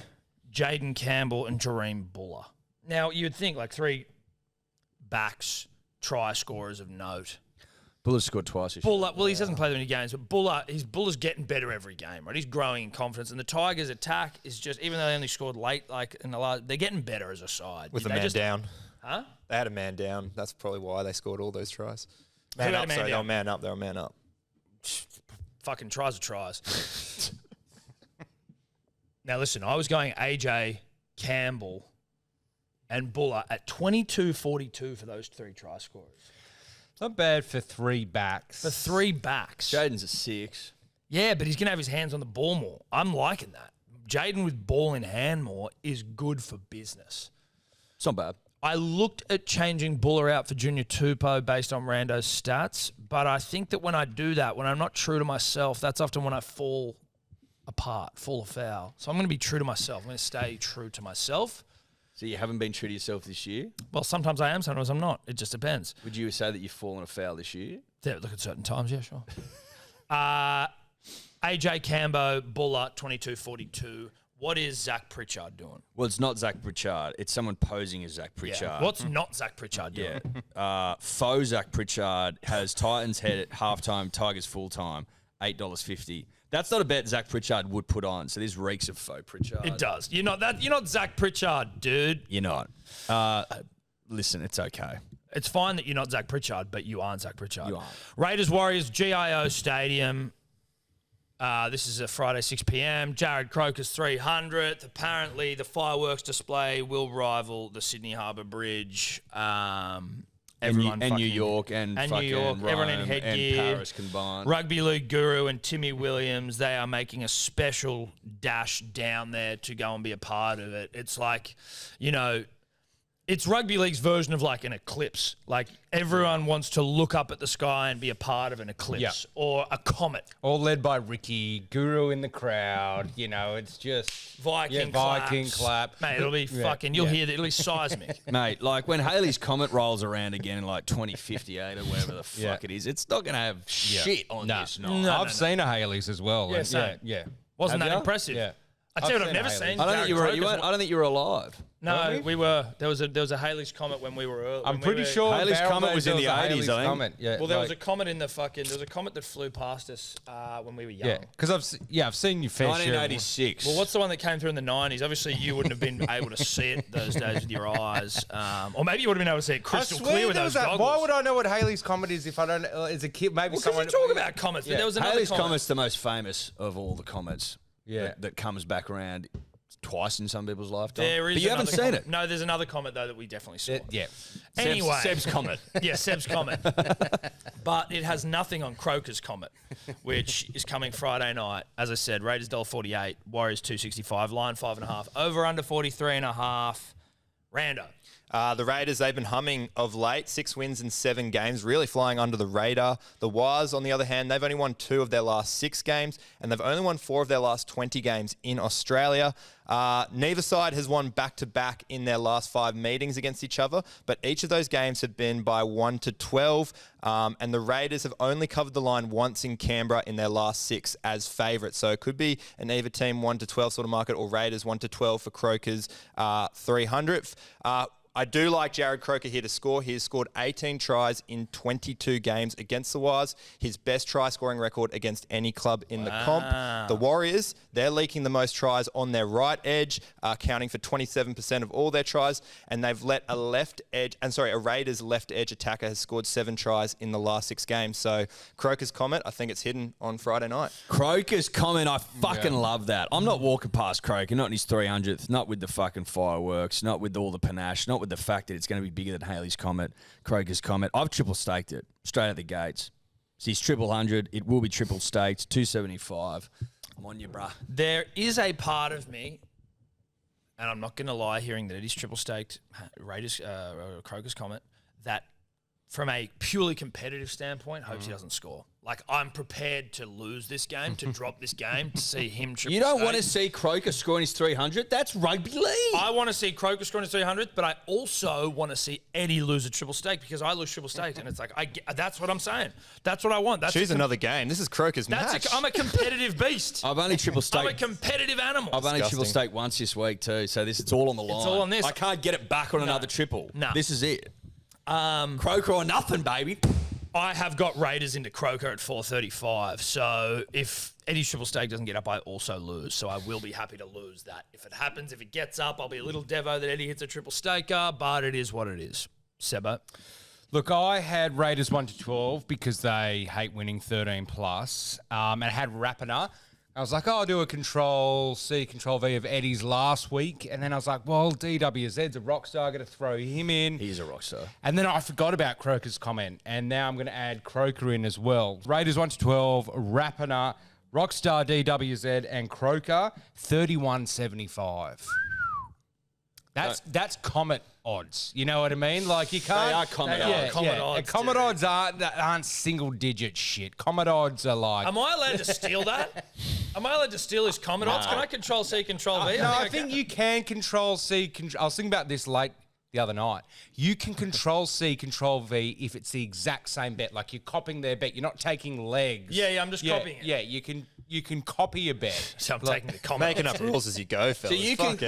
Jaden Campbell, and Jareem Buller. Now, you'd think like 3 backs, try scorers of note. Buller's scored twice this year. Buller, well, he hasn't played many games, but Buller's getting better every game, right? He's growing in confidence, and the Tigers' attack is just, even though they only scored late, like in the last, they're getting better as a side. With a man down. Huh? They had a man down. That's probably why they scored all those tries. Who had Man a up, man sorry. They down? were man up. They were man up. Fucking tries are tries. Now, listen, I was going AJ, Campbell, and Buller at 22.42 for those 3 try scorers. Not bad for 3 backs. For 3 backs. Jaden's a 6. Yeah, but he's going to have his hands on the ball more. I'm liking that. Jaden with ball in hand more is good for business. It's not bad. I looked at changing Buller out for Junior Tupou based on Rando's stats, but I think that when I do that, when I'm not true to myself, that's often when I fall apart, fall afoul. So I'm going to be true to myself. I'm going to stay true to myself. So you haven't been true to yourself this year? Well, sometimes I am, sometimes I'm not. It just depends. Would you say that you've fallen afoul this year? Yeah, look at certain times, yeah, sure. AJ Cambo, Buller, 22.42. What is Zach Pritchard doing? Well, it's not Zach Pritchard. It's someone posing as Zach Pritchard. Yeah. What's not Zach Pritchard doing? Yeah. Faux Zach Pritchard has Titans head at halftime, Tigers full-time, $8.50. That's not a bet Zach Pritchard would put on. So this reeks of faux Pritchard. It does. You're not Zach Pritchard, dude. You're not. Listen, it's okay. It's fine that you're not Zach Pritchard, but you aren't Zach Pritchard. You aren't. Raiders Warriors GIO Stadium. This is a Friday 6 p.m. Jared Croker's 300th. Apparently, the fireworks display will rival the Sydney Harbour Bridge. Everyone and New York and New fucking York, everyone in Rome headgear. and Paris combined. Rugby League Guru and Timmy Williams, they are making a special dash down there to go and be a part of it. It's like, it's rugby league's version of like an eclipse. Like everyone wants to look up at the sky and be a part of an eclipse or a comet. All led by Ricky, Guru in the crowd. It's just Viking clap. Mate, it'll be fucking, you'll hear that, it'll be seismic. Mate, like when Halley's Comet rolls around again in like 2058 or whatever the fuck it is, it's not going to have shit on this night. No, I've seen a Haley's as well. Yeah, and- same. yeah. Wasn't Have that ya? impressive? Yeah. I tell you what, I've seen never a Haley's. seen. I don't think you were. Jared You Croker's weren't, I don't think you were alive. No, we were. There was a Halley's Comet when we were early. I'm pretty sure Haley's Barrel Comet Days was in there the a 80s, Haley's I think. Comet. Yeah, Well, there was a comet in the fucking. There was a comet that flew past us when we were young. Yeah, because I've seen you fair share. 1986. Well, what's the one that came through in the 90s? Obviously, you wouldn't have been able to see it those days with your eyes. Or maybe you would have been able to see it crystal clear with those goggles. Why would I know what Haley's Comet is if I don't? As a kid, maybe Well, someone. because you talk about comets, but there was another Halley's comet. Comet's the most famous of all the comets. Yeah. That comes back around twice in some people's lifetime. There is but you haven't another seen comet. it. No, there's another comet though that we definitely saw. Yeah. Anyway, Seb's Comet. Yeah, Seb's Comet. But it has nothing on Croker's Comet, which is coming Friday night. As I said, Raiders $1.48, Warriors $2.65, line 5.5, over under 43.5. Rando. The Raiders, they've been humming of late. 6 wins in 7 games, really flying under the radar. The Waz, on the other hand, they've only won 2 of their last 6 games, and they've only won 4 of their last 20 games in Australia. Neither side has won back-to-back in their last 5 meetings against each other, but each of those games have been by 1-12, and the Raiders have only covered the line once in Canberra in their last 6 as favourites. So it could be an either team 1-12 sort of market, or Raiders 1-12 for Croker's 300th. I do like Jared Croker here to score. He has scored 18 tries in 22 games against the Wires. His best try-scoring record against any club in the comp. The Warriors, they're leaking the most tries on their right edge, accounting for 27% of all their tries, and they've let a Raiders left edge attacker has scored 7 tries in the last 6 games. So Croker's comment, I think it's hidden on Friday night. Croker's comment, I fucking love that. I'm not walking past Croker, not in his 300th, not with the fucking fireworks, not with all the panache, not with the fact that it's going to be bigger than Haley's comment, Croker's comment. I've triple staked it straight out the gates. It's his 100. It will be triple staked, 275. I'm on you, bruh. There is a part of me, and I'm not going to lie, hearing that it is triple staked, Raiders, Croker's comment, that from a purely competitive standpoint, hopes he doesn't score. Like, I'm prepared to lose this game, to drop this game, to see him triple You don't staked. want to see Croker scoring his 300? That's rugby league. I want to see Croker scoring his 300, but I also want to see Eddie lose a triple stake because I lose triple staked, and it's like, that's what I'm saying. That's what I want. Choose another game. This is Croker's match. I'm a competitive beast. I've only triple I'm a staked. competitive animal. I've only Disgusting. triple staked once this week too, so it's all on the line. It's all on this. I can't get it back on another triple. No. This is it. Croker or nothing, baby. I have got Raiders into Croker at 435. So if Eddie's triple stake doesn't get up, I also lose. So I will be happy to lose that. If it happens, if it gets up, I'll be a little devo that Eddie hits a triple staker, but it is what it is. Sebo? Look, I had Raiders 1-12 because they hate winning 13 plus. And I had Rapiner. I was like, I'll do a Control-C, Control-V of Eddie's last week. And then I was like, well, DWZ's a rock star. I'm going to throw him in. He's a rock star. And And then I forgot about Croker's comment. And now I'm going to add Croker in as well. Raiders 1-12, Rapiner, Rockstar DWZ, and Croker, 31.75. That's Comet odds. You know what I mean? Like, you can't... They are Comet odds. Comet odds, And Comet dude. odds aren't single-digit shit. Comet odds are like... Am I allowed to steal that? Am I allowed to steal his comment odds? Can I Control-C, Control-V? No, I think you can Control-C. I was thinking about this late the other night. You can Control-C, Control-V if it's the exact same bet. Like, you're copying their bet. You're not taking legs. Yeah, I'm just copying it. Yeah, you can copy a bet. So I'm taking the comment Making odds. up rules as you go, So fellas. you can,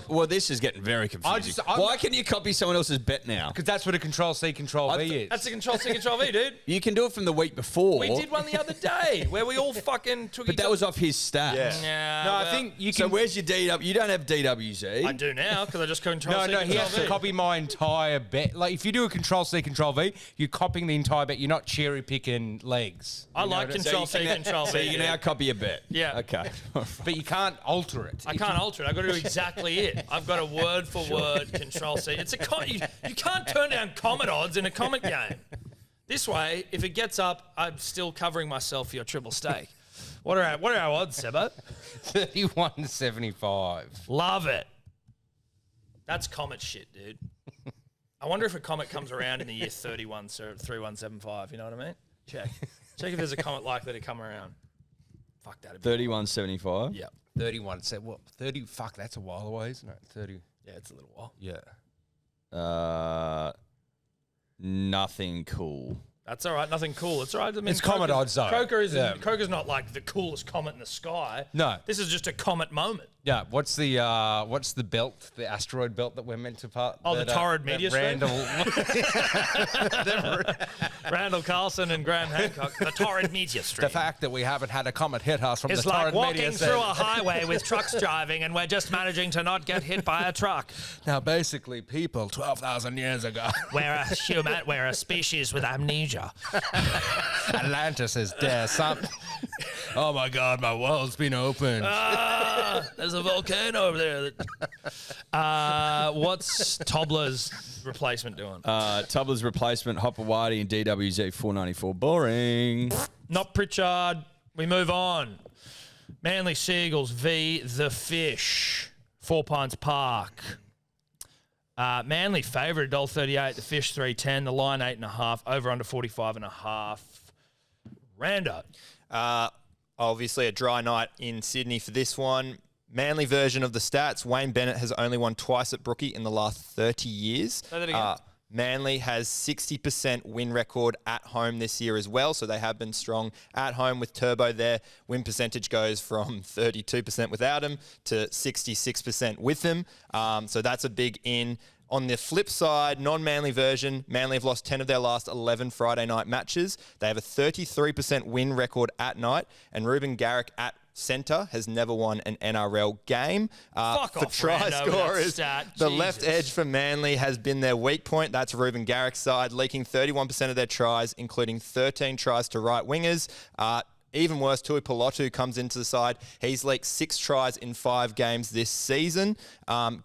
well, this is getting very confusing. Why can you copy someone else's bet now? Because that's what a Control-C, Control-V is. That's a Control-C, Control-V, dude. You can do it from the week before. We did one the other day where we all fucking took but each that was off his stats. Yeah. No, I think you So can... where's your DW? You don't have DWZ. I do now because I just Control-C, No, he has to Control-V. copy my entire bet. Like, if you do a Control-C, Control-V, you're copying the entire bet. You're not cherry-picking legs. I like Control-C, Control-V. So you can now copy a bet. Yeah. Okay. But you can't alter it. I can't alter it. I've got to do exactly it. I've got a word for word Control-C. It's you can't turn down comment odds in a comment game. This way, if it gets up, I'm still covering myself for your triple stake. What are our odds, Sebo? 31.75. Love it. That's comet shit, dude. I wonder if a comet comes around in the year 3175. You know what I mean? Check if there's a comet likely to come around. Fuck that. 31.75. Yeah. 31. So what? 30. Fuck, that's a while away, isn't it? 30. Yeah, it's a little while. Yeah. Nothing cool. That's all right. Nothing cool. It's all right. I mean, It's comet odds, though. Croker's Yeah. not like the coolest comet in the sky. No. This is just a comet moment. Yeah. What's the belt, the asteroid belt that we're meant to part? Oh, the torrid meteor stream? Randall Carlson and Graham Hancock. The torrid meteor stream. The fact that we haven't had a comet hit us from It's the like torrid walking meteor through a stream. highway with trucks driving and we're just managing to not get hit by a truck. Now, basically, people 12,000 years ago, We're a species with amnesia. Atlantis is there. Oh my God, my world's been opened. There's a volcano over there. What's Tobler's replacement doing? Tubler's replacement, Hopper Whitey and DWZ 494. Boring. Not Pritchard. We move on. Manly Seagulls v. The Fish. 4 Pines Park. Manly favourite $1.38. The Fish 3.10. The line 8.5. Over under 45.5. Rando. Obviously, a dry night in Sydney for this one. Manly version of the stats. Wayne Bennett has only won twice at Brookie in the last 30 years. Say that again. Manly has 60% win record at home this year as well, so they have been strong at home with Turbo there. Win percentage goes from 32% without him to 66% with him. So that's a big in. On the flip side, non-Manly version, Manly have lost 10 of their last 11 Friday night matches. They have a 33% win record at night, and Ruben Garrick at centre has never won an NRL game. Fuck for off, try Rando, with that scorers, stat. the Jesus. left edge for Manly has been their weak point. That's Ruben Garrick's side, leaking 31% of their tries, including 13 tries to right wingers. Even worse, Tui Pelotu comes into the side. He's leaked 6 tries in 5 games this season.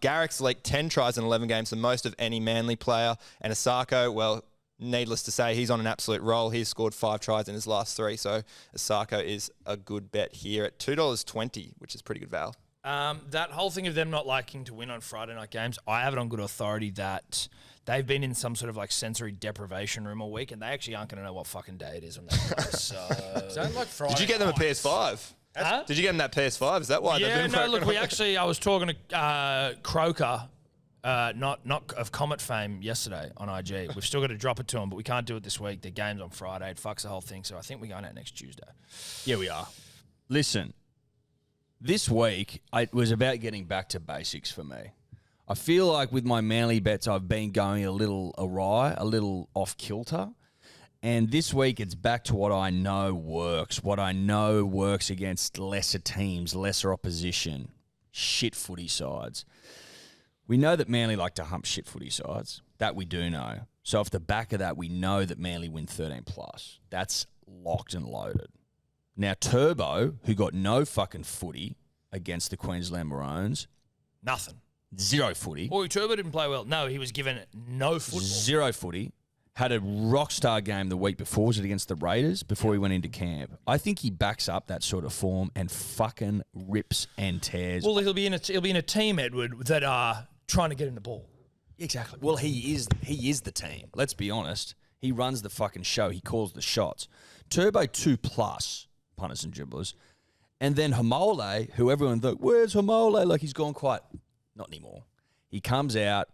Garrick's leaked 10 tries in 11 games, the most of any Manly player. And Asako, well, needless to say, he's on an absolute roll. He's scored 5 tries in his last 3. So Asako is a good bet here at $2.20, which is pretty good val. That whole thing of them not liking to win on Friday night games, I have it on good authority that they've been in some sort of like sensory deprivation room all week, and they actually aren't going to know what fucking day it is when they play. So Don't like Friday. Did you get them a nights. PS5? Huh? Did you get them that PS5? Is that why they've Yeah, been no, working look, on we it? actually, I was talking to Croker, not of Comet fame yesterday on IG. We've still got to drop it to him, but we can't do it this week. The game's on Friday. It fucks the whole thing. So I think we're going out next Tuesday. Yeah, we are. Listen, this week it was about getting back to basics for me. I feel like with my Manly bets, I've been going a little awry, a little off kilter. And this week, it's back to what I know works. What I know works against lesser teams, lesser opposition, shit footy sides. We know that Manly like to hump shit footy sides. That we do know. So off the back of that, we know that Manly win 13 plus. That's locked and loaded. Now, Turbo, who got no fucking footy against the Queensland Maroons, Nothing. 0 footy. Boy, Turbo didn't play well. No, he was given no football. 0 footy. Had a rock star game the week before. Was it against the Raiders before he went into camp? I think he backs up that sort of form and fucking rips and tears. Well, he'll be in a team, Edward, that are trying to get him the ball. Exactly. Well, he is the team. Let's be honest. He runs the fucking show. He calls the shots. Turbo 2+, punters and dribblers. And then Hamole, who everyone thought, where's Hamole? Like he's gone quiet. Not anymore. He comes out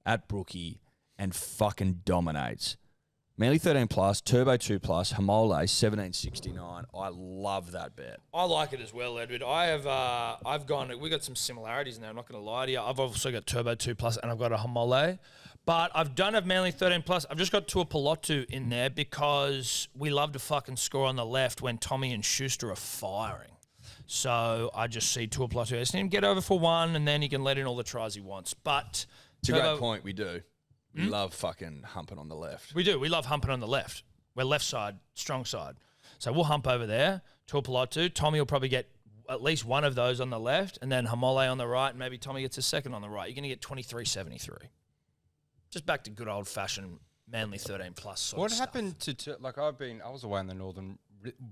at Brookie and fucking dominates. Manly 13+, Turbo 2+, Hamole 1769. I love that bet. I like it as well, Edward. I've gone. We got some similarities now. I'm not going to lie to you. I've also got Turbo 2+, and I've got a Hamole, but I don't have Manly 13+. I've just got Tua Pelotu in there because we love to fucking score on the left when Tommy and Schuster are firing. So I just see Tua Pelotu. I just need him to get over for 1, and then he can let in all the tries he wants. But It's a great point. We do. We love fucking humping on the left. we do. We love humping on the left. We're left side, strong side. So we'll hump over there. Tua Pelotu. Tommy will probably get at least one of those on the left, and then Hamole on the right, and maybe Tommy gets a second on the right. You're going to get 23.73. Just back to good old fashioned Manly 13+ sort What of happened to I was away in the Northern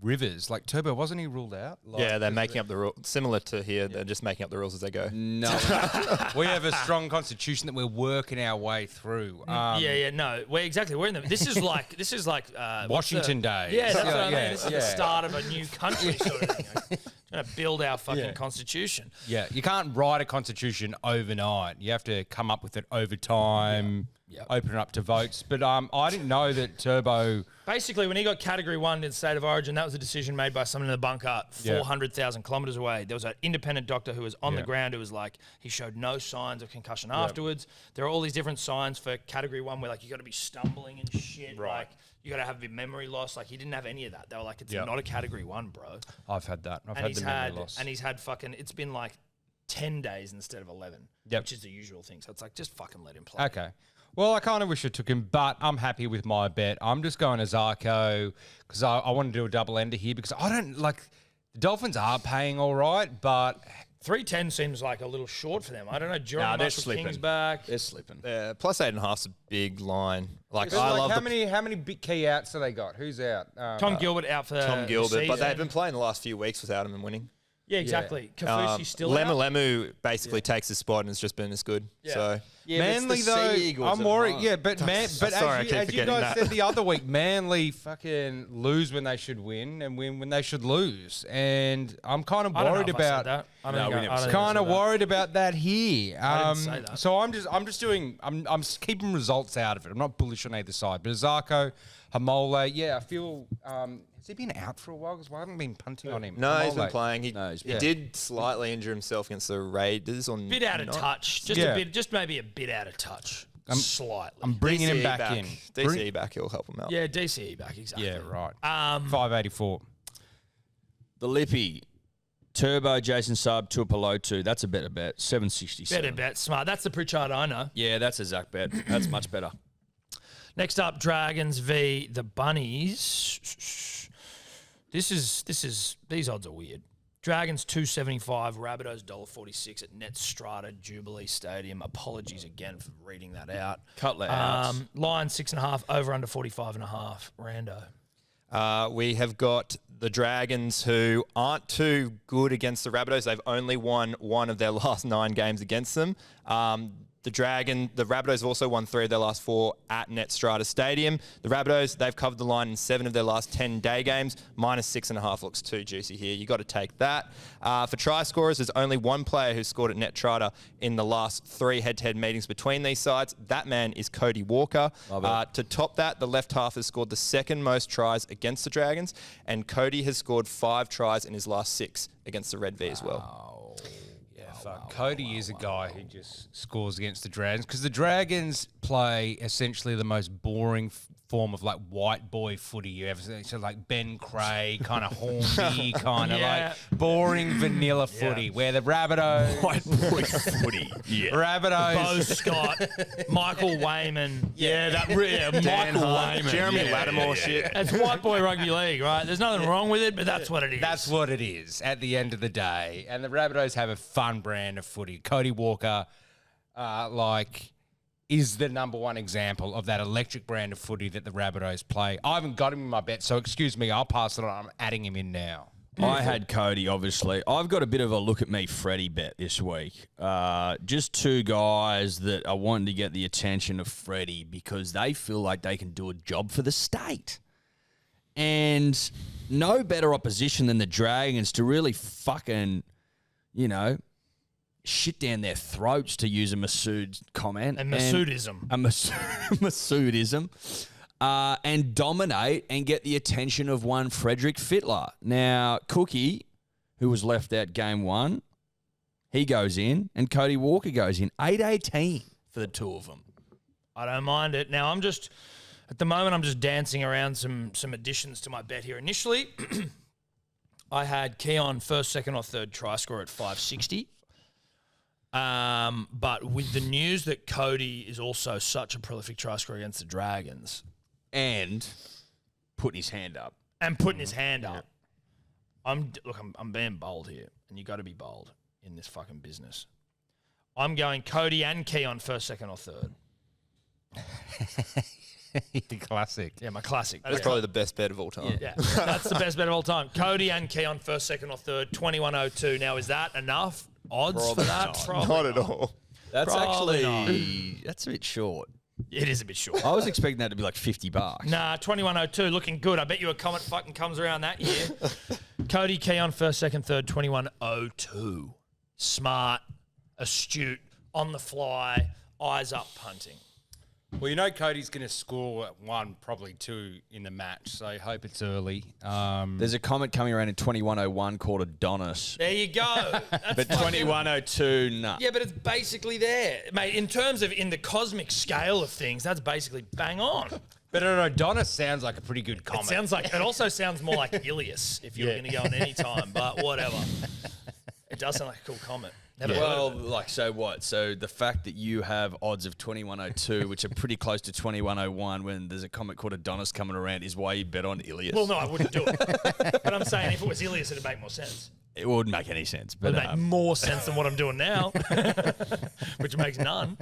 Rivers. Like Turbo, wasn't he ruled out? Like, Yeah, they're making up the rules. Similar to here, they're just making up the rules as they go. No. we have a strong constitution that we're working our way through. No. We're in the. This is like Washington Day. Yeah, that's what I mean. Yeah, This is the yeah. start of a new country sort of thing. Trying to build our fucking constitution. Yeah, you can't write a constitution overnight. You have to come up with it over time, open it up to votes. But I didn't know that Turbo... Basically, when he got Category 1 in State of Origin, that was a decision made by someone in the bunker 400,000 kilometres away. There was an independent doctor who was on the ground who was like, he showed no signs of concussion afterwards. There are all these different signs for Category 1 where, like, you got to be stumbling and shit. Right. Like, you got to have your memory loss. Like, he didn't have any of that. They were like, it's not a Category 1, bro. I've had that. I've And had the memory loss. And he's had fucking, it's been like 10 days instead of 11, which is the usual thing. So it's like, just fucking let him play. Okay. Well, I kind of wish I took him, but I'm happy with my bet. I'm just going to Zarko because I want to do a double ender here because I don't like the Dolphins are paying all right, but 310 seems like a little short for them. I don't know. Jerome they're Marshall slipping. King's back. They're slipping. Plus 8.5's a big line. Like, but I like, love how many big key outs do they got? Who's out? Tom Gilbert out for Tom Gilbert, the but season. they've been playing the last few weeks without him and winning. Yeah, exactly. Kafusi's still out. Lemu basically takes his spot and has just been as good. Yeah. So Manly though, I'm worried. Yeah, but Sorry, I as keep you forgetting guys that. said the other week, Manly fucking lose when they should win and win when they should lose, and I'm kind of I don't know worried if I said about. that. I don't No, think we I- never I don't said think I Kind of said that. worried about that here. I didn't say that. So I'm keeping results out of it. I'm not bullish on either side. But Zarko, Hamole, yeah, I feel. Has he been out for a while? Because I haven't been punting on him. No, he's been Hamole. playing. He been- did slightly injure himself against the Raiders on Bit out of night. touch. Just Yeah. a bit. Just maybe a bit out of touch. slightly. I'm bringing him back in. DCE back, he'll help him out. Yeah, DCE back, exactly. Yeah, right. 584. The Lippy. Turbo, Jason Saab, Tuipulotu. That's a better bet. 767. Better bet, smart. That's the Pritchard I know. Yeah, that's a Zach bet. That's much better. Next up, Dragons v the Bunnies. These odds are weird. Dragons 275, Rabbitohs $1.46 at Net Strata Jubilee Stadium. Apologies again for reading that out. Cut layouts. Line 6.5, over under 45.5. Rando. We have got the Dragons, who aren't too good against the Rabbitohs. They've only won one of their last 9 games against them. The Rabbitohs have also won 3 of their last 4 at Net Strata Stadium. The Rabbitohs, they've covered the line in 7 of their last 10 day games. -6.5 looks too juicy here. You got to take that. For try scorers, there's only one player who's scored at Net Strata in the last 3 head-to-head meetings between these sides. That man is Cody Walker. To top that, the left half has scored the 2nd most tries against the Dragons, and Cody has scored 5 tries in his last 6 against the Red V as well. Cody is a guy who just scores against the Dragons, because the Dragons play essentially the most boring form of like white boy footy you ever see. So like Ben Craig, kind of horny, kind of like boring vanilla footy, where the Rabbitohs... White boy footy. Yeah. Rabbitohs... Bo Scott, Michael Wayman. Michael Wayman. Jeremy Lattimore shit. It's white boy rugby league, right? There's nothing wrong with it, but that's what it is. That's what it is at the end of the day. And the Rabbitohs have a fun brand of footy. Cody Walker, is the number one example of that electric brand of footy that the Rabbitohs play. I haven't got him in my bet, so excuse me, I'll pass it on. I'm adding him in now. I had Cody, obviously. I've got a bit of a look at me Freddie bet this week. Just 2 guys that are wanting to get the attention of Freddie because they feel like they can do a job for the state. And no better opposition than the Dragons to really fucking, shit down their throats, to use a Masood comment. And Masoodism. Masoodism. And dominate and get the attention of one Frederick Fittler. Now, Cookie, who was left out game 1, he goes in, and Cody Walker goes in. 8-18 for the 2 of them. I don't mind it. Now, at the moment, I'm just dancing around some additions to my bet here. Initially, I had Keon first, second, or third try score at 560. But with the news that Cody is also such a prolific try scorer against the Dragons, and putting his hand up. I'm being bold here, and you got to be bold in this fucking business. I'm going Cody and Keon first, second, or third. Classic. Yeah, my classic. That's probably the best bet of all time. Yeah, that's the best bet of all time. Cody and Keon first, second, or third. 21.02. Now, is that enough odds for that? Probably not at all. That's Probably actually that's a bit short. It is a bit short. I was expecting that to be like $50. Nah, 21.02, looking good. I bet you a Comet fucking comes around that year. Cody, Keon, first, second, third, 21.02. Smart, astute, on the fly, eyes up punting. Well, Cody's going to score 1, probably 2 in the match, so I hope it's early. There's a comment coming around in 21.01 called Adonis. There you go. But 21.02, nah. Yeah, but it's basically there. Mate, in terms of in the cosmic scale of things, that's basically bang on. But an Adonis sounds like a pretty good comment. It also sounds more like Ilias if you were going to go on any time, but whatever. It does sound like a cool comment. Well, so what? So the fact that you have odds of 21.02, which are pretty close to 21.01 when there's a comment called Adonis coming around, is why you bet on Ilias. Well, no, I wouldn't do it. But I'm saying if it was Ilias, it'd make more sense. It wouldn't make any sense. It But would make more sense than what I'm doing now, which makes none.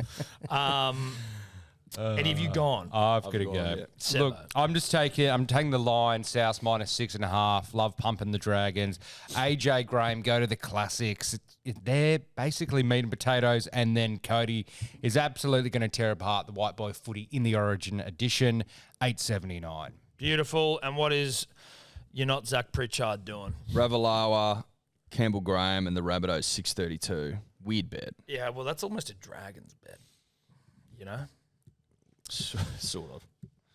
Eddie, have you gone? I've got to go. Yeah. Look, I'm taking the line, South -6.5. Love pumping the Dragons. AJ Graham, go to the classics. They're basically meat and potatoes, and then Cody is absolutely going to tear apart the white boy footy in the Origin edition. 8.79. Beautiful. And what is you're not Zach Pritchard doing? Ravalawa, Campbell Graham, and the Rabbitohs 6.32. Weird bet. Yeah, well, that's almost a Dragons bet. Sort of.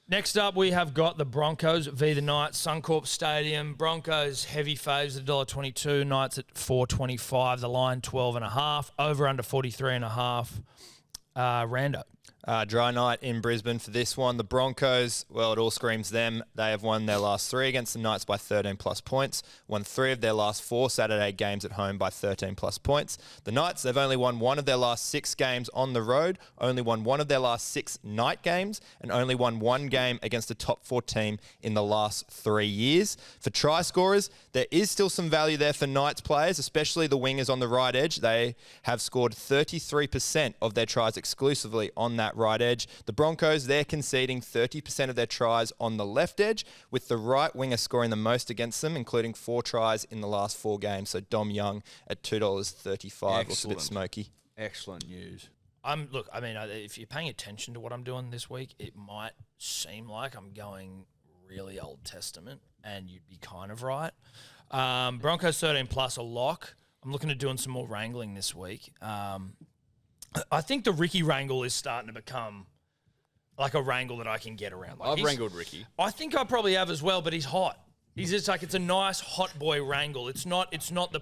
Next up, we have got the Broncos v the Knights, Suncorp Stadium. Broncos heavy faves at $1.22. Knights at $4.25. The line 12.5. Over under 43.5. Rando. Dry night in Brisbane for this one. The Broncos, well, it all screams them. They have won their last 3 against the Knights by 13 plus points, won 3 of their last 4 Saturday games at home by 13 plus points. The Knights, they've only won 1 of their last 6 games on the road, only won 1 of their last 6 night games, and only won 1 game against a top 4 team in the last 3 years. For try scorers, there is still some value there for Knights players, especially the wingers on the right edge. They have scored 33% of their tries exclusively on that right edge. The Broncos, they're conceding 30% of their tries on the left edge, with the right winger scoring the most against them, including 4 tries in the last 4 games. So Dom Young at $2.35 looks a bit smoky. Excellent news. Look, I mean, if you're paying attention to what I'm doing this week, it might seem like I'm going really Old Testament, and you'd be kind of right. Broncos 13 plus a lock. I'm looking at doing some more wrangling this week. I think the Ricky wrangle is starting to become like a wrangle that I can get around. Like I've wrangled Ricky. I think I probably have as well, but he's hot. He's just like, it's a nice hot boy wrangle. It's not the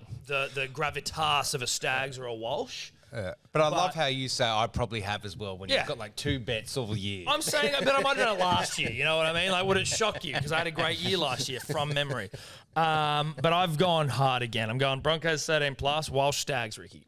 gravitas of a Stags or a Walsh. But I love how you say I probably have as well when you've got like 2 bets all year. I'm saying, but I might have done it last year. You know what I mean? Like, would it shock you? Because I had a great year last year from memory. But I've gone hard again. I'm going Broncos 13 plus, Walsh Stags, Ricky.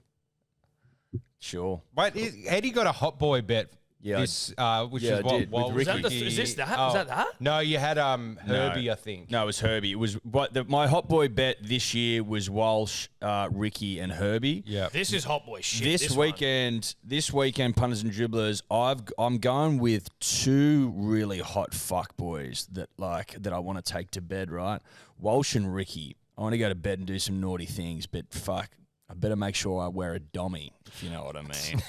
Sure. Wait, Eddie got a hot boy bet. Yeah, This, which yeah, is I what? did, with Was that Ricky. is this that? Was that that? No, you had Herbie, I think. No, it was Herbie. It was my hot boy bet this year was Walsh, Ricky, and Herbie. Yeah. This is hot boy shit. This weekend, punters and dribblers, I'm going with 2 really hot fuck boys that I want to take to bed. Right, Walsh and Ricky. I want to go to bed and do some naughty things, but fuck, I better make sure I wear a dummy, if you know what I mean.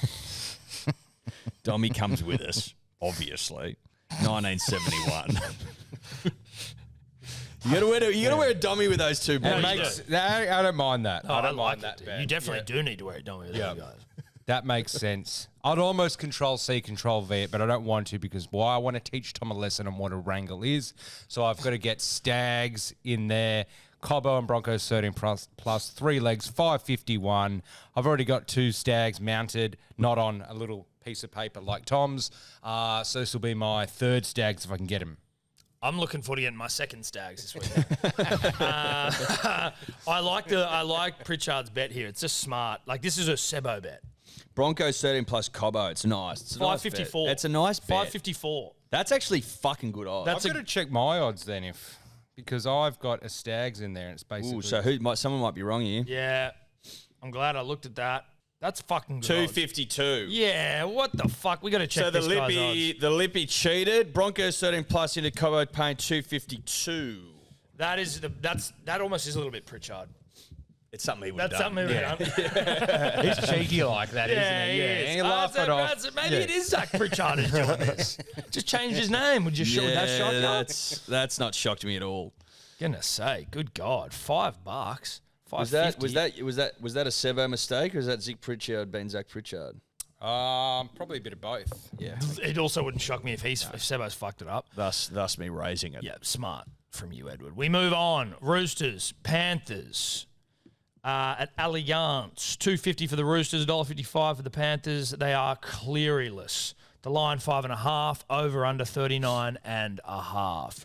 Dummy comes with us, obviously. 1971. You gotta wear a dummy with those 2 boys. I don't mind that. Oh, I don't like mind that it. bet. You definitely do need to wear a dummy with Yeah. those guys. That makes sense. I'd almost Control-C, Control-V it, but I don't want to because why? I want to teach Tom a lesson on what a wrangle is. So I've got to get Stags in there. Cobbo and Broncos 13 plus 3 legs, 551. I've already got 2 Stags mounted, not on a little piece of paper like Tom's. So this will be my 3rd Stags if I can get him. I'm looking forward to getting my 2nd Stags this weekend. I like Pritchard's bet here. It's just smart. Like, this is a Sebo bet. Broncos 13 plus Cobbo. It's nice. It's a nice bet. 554. It's a nice bet. 554. That's actually fucking good odds. That's I've got to check my odds then because I've got a Stags in there and it's basically... Ooh, so someone might be wrong here. Yeah. I'm glad I looked at that. That's fucking good. 252. Yeah, what the fuck? We got to check So the this guy's odds. Lippy cheated. Broncos 13 plus into Cobbo paying 252. That almost is a little bit Pritchard. It's something he would have That's done. something we've done. He's cheeky like that, isn't he? Yeah, You laugh it off. Maybe it is Zach Pritchard who's doing this. Just changed his name. Would that shock you? That's not shocked me at all. Gonna say, good God, $5. Was that a Sebo mistake, or is that Zach Pritchard being Zach Pritchard? Probably a bit of both. Yeah. It also wouldn't shock me if Sebo's fucked it up. Thus me raising it. Yeah, smart from you, Edward. We move on. Roosters, Panthers. At Allianz, $2.50 for the Roosters, $1.55 for the Panthers. They are Clearyless. The line 5.5, over under 39.5.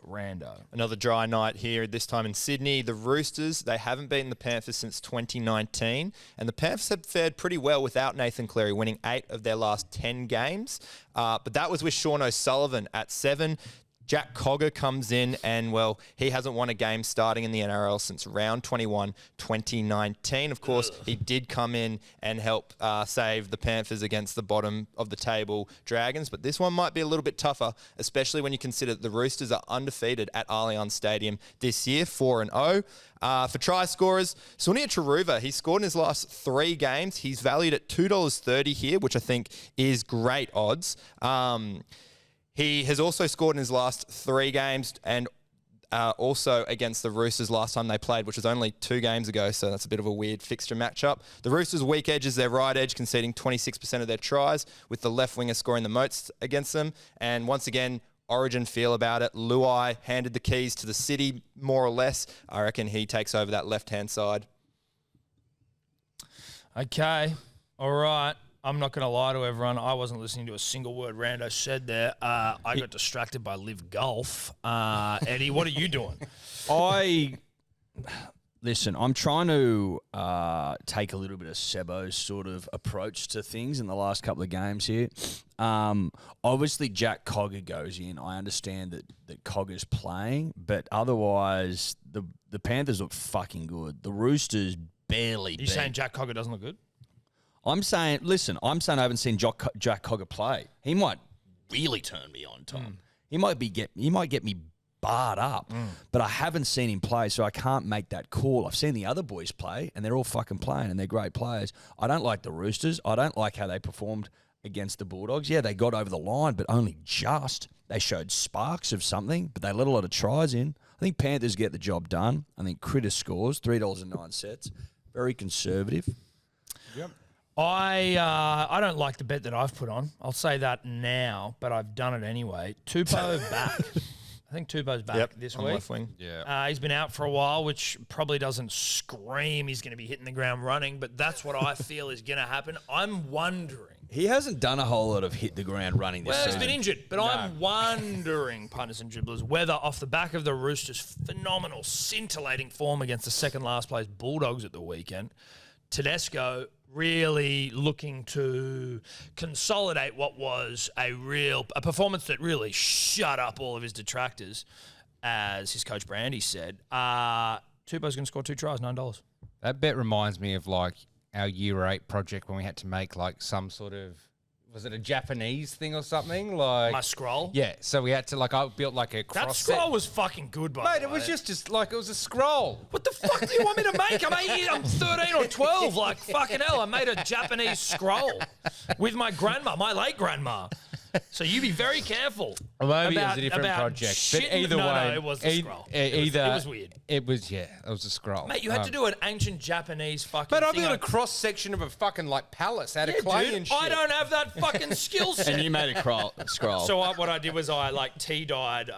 Rando. Another dry night here, this time in Sydney. The Roosters, they haven't beaten the Panthers since 2019, and the Panthers have fared pretty well without Nathan Cleary, winning 8 of their last 10 games. But that was with Sean O'Sullivan at 7. Jack Cogger comes in and, well, he hasn't won a game starting in the NRL since round 21, 2019. Of course, he did come in and help save the Panthers against the bottom of the table Dragons, but this one might be a little bit tougher, especially when you consider that the Roosters are undefeated at Allianz Stadium this year, 4-0. For try scorers, Sunia Taruva, he scored in his last 3 games. He's valued at $2.30 here, which I think is great odds. He has also scored in his last 3 games and also against the Roosters last time they played, which was only 2 games ago, so that's a bit of a weird fixture matchup. The Roosters' weak edge is their right edge, conceding 26% of their tries, with the left winger scoring the most against them. And once again, Origin feel about it. Luai handed the keys to the city, more or less. I reckon he takes over that left-hand side. Okay. All right. I'm not going to lie to everyone. I wasn't listening to a single word Rando said there. I got distracted by Live Golf. Eddie, what are you doing? Listen, I'm trying to take a little bit of Sebo's sort of approach to things in the last couple of games here. Obviously, Jack Cogger goes in. I understand that Cogger's playing, but otherwise, the Panthers look fucking good. The Roosters barely You saying Jack Cogger doesn't look good? I'm saying I haven't seen Jack Cogger play. He might really turn me on, Tom. He might get me barred up, but I haven't seen him play, so I can't make that call. I've seen the other boys play, and they're all fucking playing, and they're great players. I don't like the Roosters. I don't like how they performed against the Bulldogs. Yeah, they got over the line, but only just. They showed sparks of something, but they let a lot of tries in. I think Panthers get the job done. I think Critter scores, $3.09. Very conservative. Yep. I don't like the bet that I've put on. I'll say that now, but I've done it anyway. Tupou back. I think Tupou's back this on week. left wing. Yeah. He's been out for a while, which probably doesn't scream he's going to be hitting the ground running, but that's what I feel is going to happen. I'm wondering. He hasn't done a whole lot of hit the ground running this Well, he's season. been injured, but I'm wondering, punters and dribblers, whether off the back of the Roosters' phenomenal, scintillating form against the second last place Bulldogs at the weekend, Tedesco really looking to consolidate what was a performance that really shut up all of his detractors, as his coach Brandy said. Tupou's going to score 2 tries, $9. That bet reminds me of like our Year 8 project when we had to make like some sort of, was it a Japanese thing or something? Like My scroll? Yeah, so we had to I built like a cross That scroll was fucking good, by Mate, the it way. was just like, it was a scroll. What the fuck do you want me to make? I'm 13 or 12. Like, fucking hell, I made a Japanese scroll with my grandma, my late grandma. So you be very careful. Well, maybe about, it was a different about project. shitting- But either no, way. No, it was the scroll. It was weird. It was a scroll. Mate, you had to do an ancient Japanese fucking But I thing. built a cross section of a fucking like palace out of clay dude, and shit. I don't have that fucking skill set. And you made a scroll. So what I did was I like tea-dyed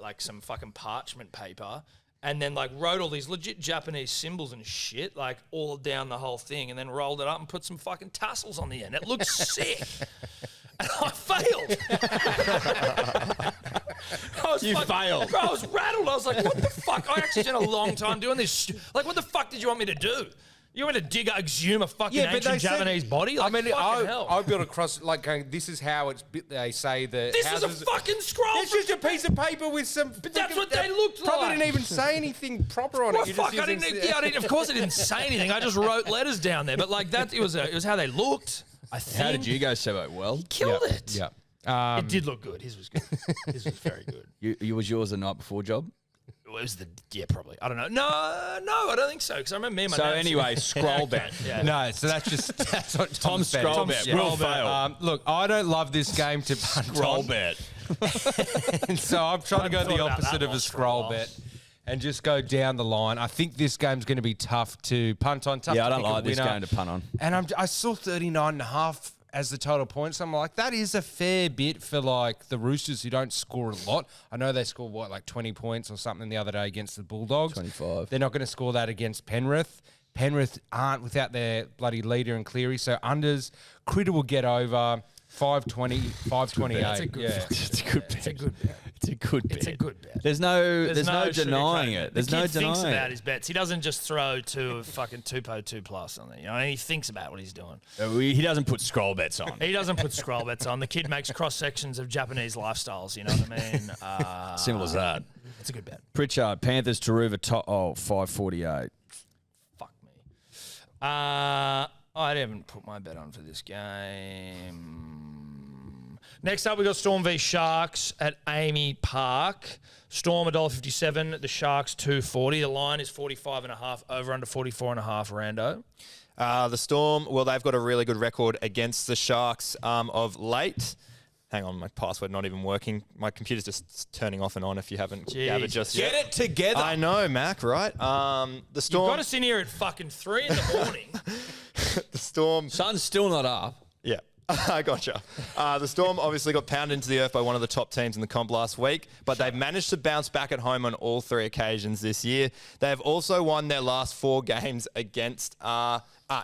like some fucking parchment paper and then like wrote all these legit Japanese symbols and shit like all down the whole thing and then rolled it up and put some fucking tassels on the end. It looks sick. And I failed. You failed. Bro, I was rattled. I was like, what the fuck? I actually spent a long time doing this. Like, what the fuck did you want me to do? You want me to exhume a fucking ancient Japanese body? Like, fucking hell. I built a cross, like going, this is how it's, they say that This is a fucking scroll. It's just a piece of paper with some... But that's what they looked Probably like. didn't even say anything proper on Well, it. You fuck, just I using- didn't, of course I didn't say anything. I just wrote letters down there. But like that, it was how they looked. I think. How did you go, Sebo? Well, Killed it. Yeah. It did look good. His was good. His was very good. was yours the night before job? It was probably. I don't know. No, I don't think so. Because I remember me and my So nan- anyway, scroll bet. Yeah. No, so that's what Tom's scroll bet will fail. Look, I don't love this game to punt Scroll on. bet. So I'm trying to go I've the thought about opposite that of a once for a scroll while. bet and just go down the line. I think this game's going to be tough to punt on. Tough Yeah, I to don't pick a like this winner. game to punt on. And I saw 39.5 as the total points. I'm like, that is a fair bit for like the Roosters who don't score a lot. I know they scored like 20 points or something the other day against the Bulldogs. 25. They're not going to score that against Penrith. Penrith aren't without their bloody leader in Cleary. So unders, Critter will get over 520, 528. That's a good bet. It's a good bet. It's a good bet. It's a good bet. It's a good bet. There's no sugarcoating denying it. There's the no kid thinks denying about it. his bets. He doesn't just throw to fucking Tupou 2+ on there. You know, he thinks about what he's doing. He doesn't put scroll bets on. He doesn't put scroll bets on. The kid makes cross sections of Japanese lifestyles. You know what I mean? Simple as that. It's a good bet. Pritchard, Panthers, Taruva, 548. Fuck me. I haven't put my bet on for this game. Next up, we got Storm v Sharks at Amy Park. Storm $1.57, the Sharks $2.40. The line is 45.5, over under 44.5. Rando. The Storm, well, they've got a really good record against the Sharks of late. Hang on, my password not even working. My computer's just turning off and on if you haven't gathered just yet. Get it together. I know, Mac, right? The You've Storm... got us in here at fucking 3 in the morning. The Storm... Sun's still not up. Yeah. I gotcha. The Storm obviously got pounded into the earth by one of the top teams in the comp last week, but they've managed to bounce back at home on all 3 occasions this year. They have also won their last 4 games against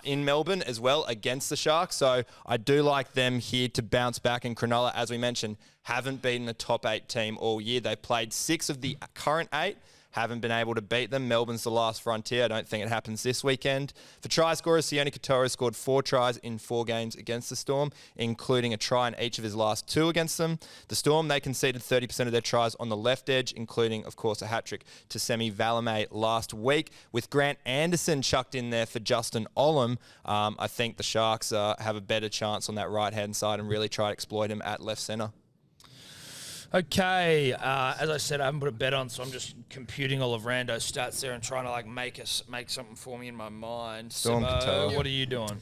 in Melbourne as well against the Sharks. So I do like them here to bounce back. And Cronulla, as we mentioned, haven't beaten a top 8 team all year. They played 6 of the current 8. Haven't been able to beat them. Melbourne's the last frontier. I don't think it happens this weekend. For try scorers, Sione Katoa scored 4 tries in 4 games against the Storm, including a try in each of his last 2 against them. The Storm, they conceded 30% of their tries on the left edge, including, of course, a hat-trick to Semi Valemei last week. With Grant Anderson chucked in there for Justin Olam, I think the Sharks have a better chance on that right-hand side and really try to exploit him at left centre. Okay, as I said, I haven't put a bet on, so I'm just computing all of Rando's stats there and trying to make something for me in my mind. Storm Simo, Katoa. what are you doing?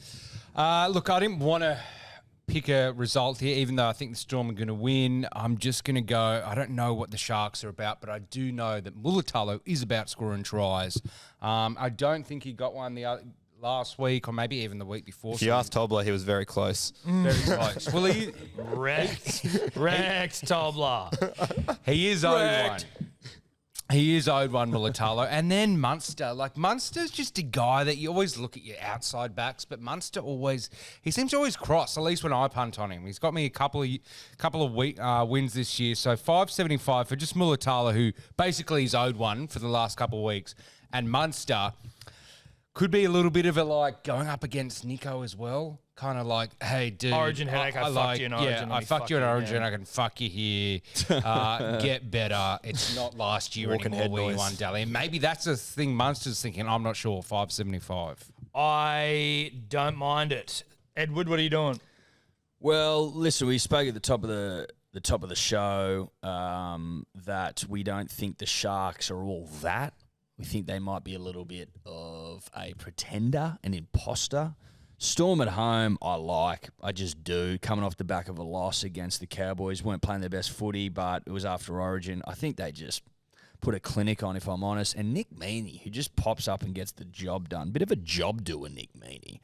Look, I didn't want to pick a result here, even though I think the Storm are going to win. I'm just going to go. I don't know what the Sharks are about, but I do know that Mulatalo is about scoring tries. I don't think he got one last week or maybe even the week before. If you ask Tobler, he was very close. Very close. Well, he Wrecked Tobler. He is owed one. He is owed one, Mulatalo. And then Munster. Like, Munster's just a guy that you always look at your outside backs, but Munster he seems to always cross, at least when I punt on him. He's got me a couple of wins this year. So 5.75 for just Mulatalo, who basically is owed one for the last couple of weeks. And Munster could be a little bit of going up against Nico as well. Kind of like, hey, dude. Origin headache, I fucked you in Origin. Yeah, I fucked you in Origin. I can fuck you here. Get better. It's not last year Walking anymore head where you noise. won, Dally. And maybe that's the thing Munster's thinking. I'm not sure. 5.75. I don't mind it. Edward, what are you doing? Well, listen, we spoke at the top of the show that we don't think the Sharks are all that. We think they might be a little bit of a pretender, an imposter. Storm at home, I just do. Coming off the back of a loss against the Cowboys, weren't playing their best footy, but it was after Origin. I think they just put a clinic on, if I'm honest. And Nick Meaney, who just pops up and gets the job done. Bit of a job doer, Nick Meaney.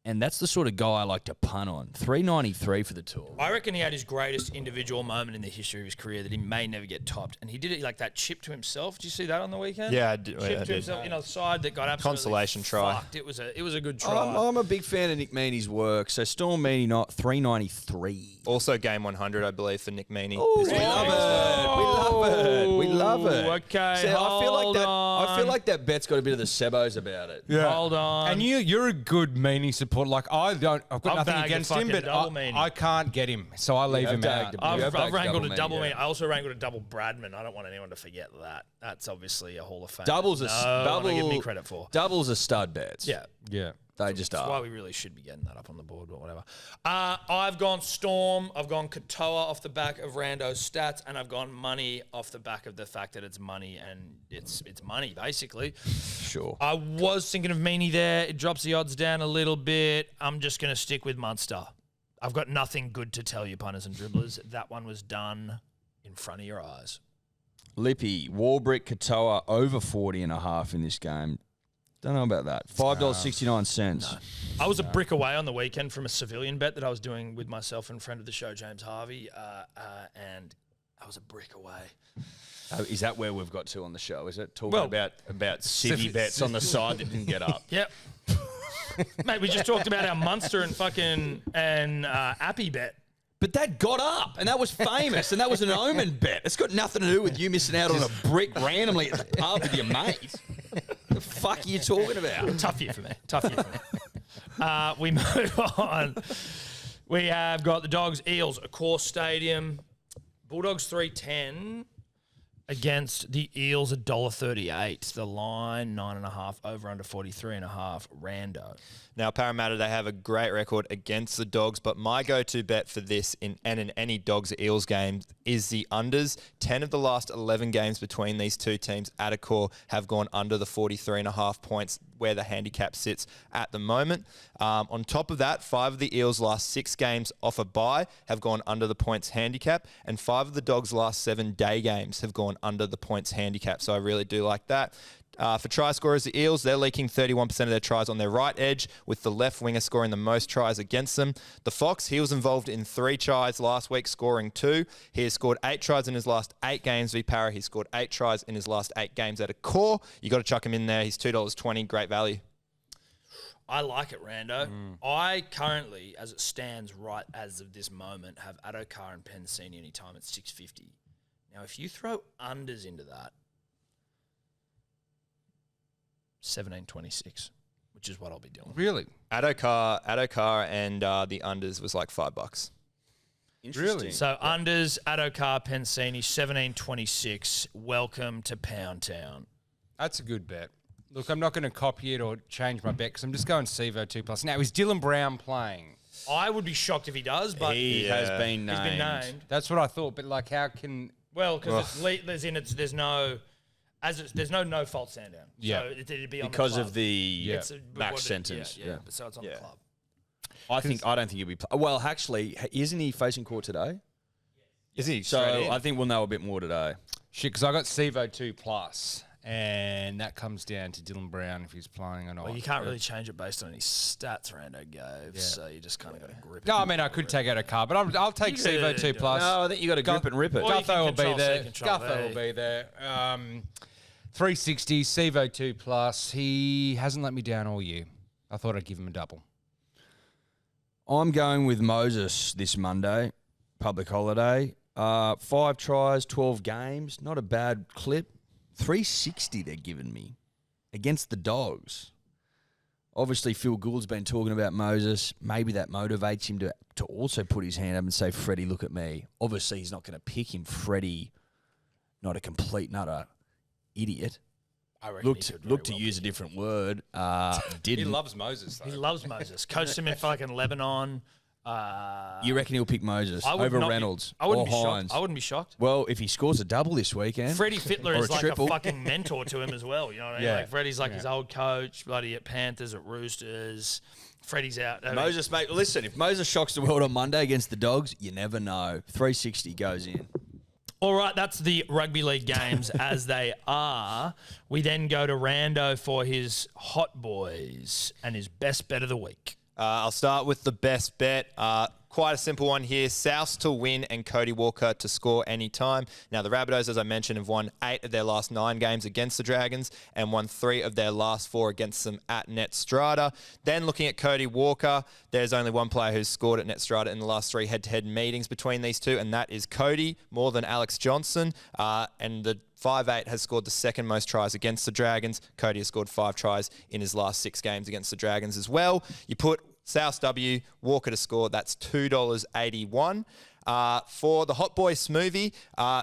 And that's the sort of guy I like to punt on. 393 for the tour. I reckon he had his greatest individual moment in the history of his career that he may never get topped. And he did it like that chip to himself. Did you see that on the weekend? Yeah, I did. Chip to himself, side that got absolutely Consolation try. fucked. It was a good try. I'm a big fan of Nick Meaney's work. So Storm Meaney, not 393. Also game 100, I believe, for Nick Meaney. Oh, this we weekend love as well. it. We love it. Okay, See, I feel hold like that bet's got a bit of the Sebos about it. Yeah. Hold on. And you're a good Meaney supporter. Like, I've got I've nothing bagged against a him, fucking but double Meaney. I can't get him, so I leave him out. tagged him. I've backed wrangled a double double Meaney, mean. yeah. I also wrangled a double Bradman. I don't want anyone to forget that. That's obviously a Hall of Fame. Doubles double. Give me credit for. Doubles are stud bets. Yeah. Yeah. They just That's are. why we really should be getting that up on the board, but whatever. I've gone Storm. I've gone Katoa off the back of Rando's stats, and I've gone money off the back of the fact that it's money and it's money basically. Sure. I was thinking of Meaney there. It drops the odds down a little bit. I'm just going to stick with Munster. I've got nothing good to tell you, punters and dribblers. That one was done in front of your eyes. Lippy, Warbrick, Katoa over 40.5 in this game. Don't know about that. $5.69. I was a brick away on the weekend from a civilian bet that I was doing with myself and friend of the show, James Harvey, and I was a brick away. Is that where we've got to on the show? Is it talking about city bets on the side that didn't get up? Yep. Mate, we just talked about our Munster and Appy bet. But that got up, and that was famous, and that was an omen bet. It's got nothing to do with you missing out on a brick randomly at the pub with your mate. The fuck are you talking about? Tough year for me. We move on. We have got the Dogs, Eels, Accor Stadium. Bulldogs 310 against the Eels $1.38. The line 9.5, over under 43.5. Rando. Now, Parramatta, they have a great record against the Dogs, but my go-to bet for this in any Dogs-Eels game is the unders. 10 of the last 11 games between these two teams at Accor have gone under the 43.5 points where the handicap sits at the moment. On top of that, 5 of the Eels' last 6 games off a bye have gone under the points handicap, and 5 of the Dogs' last 7 day games have gone under the points handicap. So I really do like that. For try scorers, the Eels, they're leaking 31% of their tries on their right edge, with the left winger scoring the most tries against them. The Fox, he was involved in 3 tries last week, scoring 2. He has scored 8 tries in his last 8 games v Para. He scored 8 tries in his last 8 games at Accor. You got to chuck him in there. He's $2.20, great value. I like it, Rando. I currently, as it stands right as of this moment, have Adokar and Pensini anytime at 650. Now, if you throw unders into that, 17.26, which is what I'll be doing. Really? Adokar and the unders was like $5. Really? So unders, Adokar, Pensini, 17.26. Welcome to Pound Town. That's a good bet. Look, I'm not going to copy it or change my bet because I'm just going Sevo 2+. Now, is Dylan Brown playing? I would be shocked if he does, but He has been named. he's been named. That's what I thought, but like, how can... Well, because there's no fault stand down. Yeah. So it'd be on Because the of club. the It's max sentence. Yeah. So it's on the club. I don't think he'll be. Well, actually, isn't he facing court today? Is he? So straight in? I think we'll know a bit more today. Shit, because I got Sevo 2+, and that comes down to Dylan Brown if he's playing or not. Well, you can't really change it based on any stats Rando gave, so you just kind of got to grip it. No, I mean, I could take out a car, but I'll take You Sevo could, 2+. No, I think you got to grip and rip it. Or you can Gutho will be control C, there. control Gutho V. will be there. 360, Sevo 2+. He hasn't let me down all year. I thought I'd give him a double. I'm going with Moses this Monday, public holiday. 5 tries, 12 games. Not a bad clip. 360 they're giving me against the Dogs. Obviously, Phil Gould's been talking about Moses. Maybe that motivates him to also put his hand up and say, Freddie, look at me. Obviously, he's not going to pick him. Freddie, not a complete nutter idiot. I reckon he could very Look to well use a different word. He Didn't. loves Moses, though. He loves Moses. Coached him in fucking Lebanon. You reckon he'll pick Moses I would over not be- Reynolds I wouldn't or be shocked. Hines? I wouldn't be shocked. Well, if he scores a double this weekend. Freddie Fittler Or is a like triple. a fucking mentor to him as well. You know what I mean? Yeah. Like Freddie's like his old coach, bloody at Panthers, at Roosters. Freddie's out. I mean, Moses, mate, listen, if Moses shocks the world on Monday against the Dogs, you never know. 360 goes in. all right, that's the rugby league games as they are. We then go to Rando for his hot boys and his best bet of the week. I'll start with the best bet. Quite a simple one here. South to win and Cody Walker to score any time. Now, the Rabbitohs, as I mentioned, have won 8 of their last 9 games against the Dragons and won 3 of their last 4 against them at Netstrata. Then looking at Cody Walker, there's only one player who's scored at Netstrata in the last 3 head-to-head meetings between these two, and that is Cody, more than Alex Johnson. And the 5'8" has scored the second most tries against the Dragons. Cody has scored 5 tries in his last 6 games against the Dragons as well. You put South W, Walker to score, that's $2.81. For the Hot Boy Smoothie,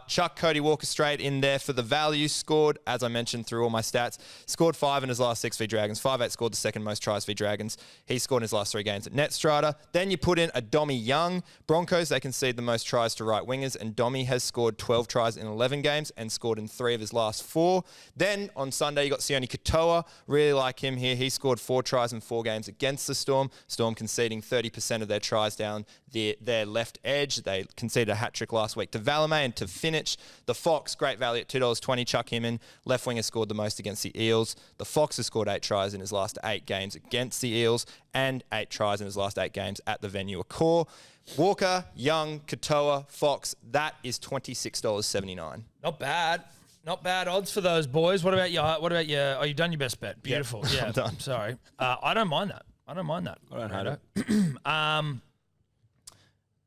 chuck Cody Walker straight in there for the value. Scored, as I mentioned through all my stats, scored 5 in his last 6 v Dragons. 5'8" scored the second most tries v Dragons. He scored in his last 3 games at Netstrata. Then you put in a Dommy Young. Broncos, they concede the most tries to right wingers, and Dommy has scored 12 tries in 11 games and scored in 3 of his last 4. Then on Sunday, you got Sione Katoa. Really like him here. He scored 4 tries in 4 games against the Storm. Storm conceding 30% of their tries down their left edge. They conceded a hat-trick last week to Valemay and to Finich. The Fox, great value at $2.20. Chuck him in. Left winger scored the most against the Eels. The Fox has scored 8 tries in his last 8 games against the Eels and 8 tries in his last 8 games at the Venue Accor. Walker, Young, Katoa, Fox, that is $26.79. Not bad. Not bad odds for those boys. What about your? Oh, you've done your best bet. Beautiful. Yeah, I'm done. Sorry. I don't mind that. I don't hate it.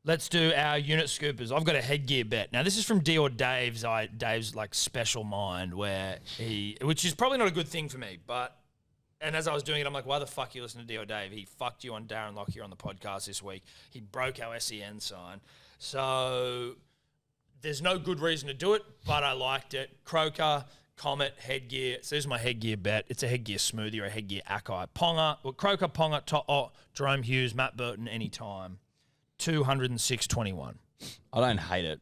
Let's do our unit scoopers. I've got a headgear bet. Now, this is from D or Dave's like special mind, which is probably not a good thing for me, and as I was doing it, I'm like, why the fuck you listen to D or Dave? He fucked you on Darren Lockyer on the podcast this week. He broke our SEN sign. So there's no good reason to do it, but I liked it. Croker, Comet, headgear. So this is my headgear bet. It's a headgear smoothie or a headgear Akai. Croker, Ponga, Jerome Hughes, Matt Burton, anytime. 206.21. I don't hate it.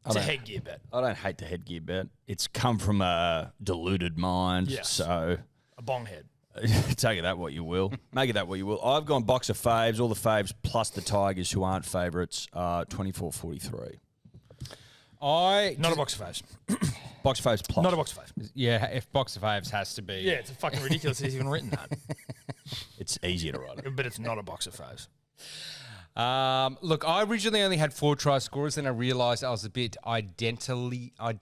It's a headgear bet. I don't hate the headgear bet. It's come from a deluded mind, Yes. so A bong head. take it that what you will. Make it that what you will. I've gone box of faves, all the faves plus the Tigers who aren't favourites, 24.43. Not a box of faves. Box of faves plus. Not a box of faves. Yeah, if Box of Faves has to be. Yeah, it's fucking ridiculous he's even written that. It's easier to write it. But it's not a box of faves. Look, I originally only had 4 try scorers, then I realised I was a bit what's it? I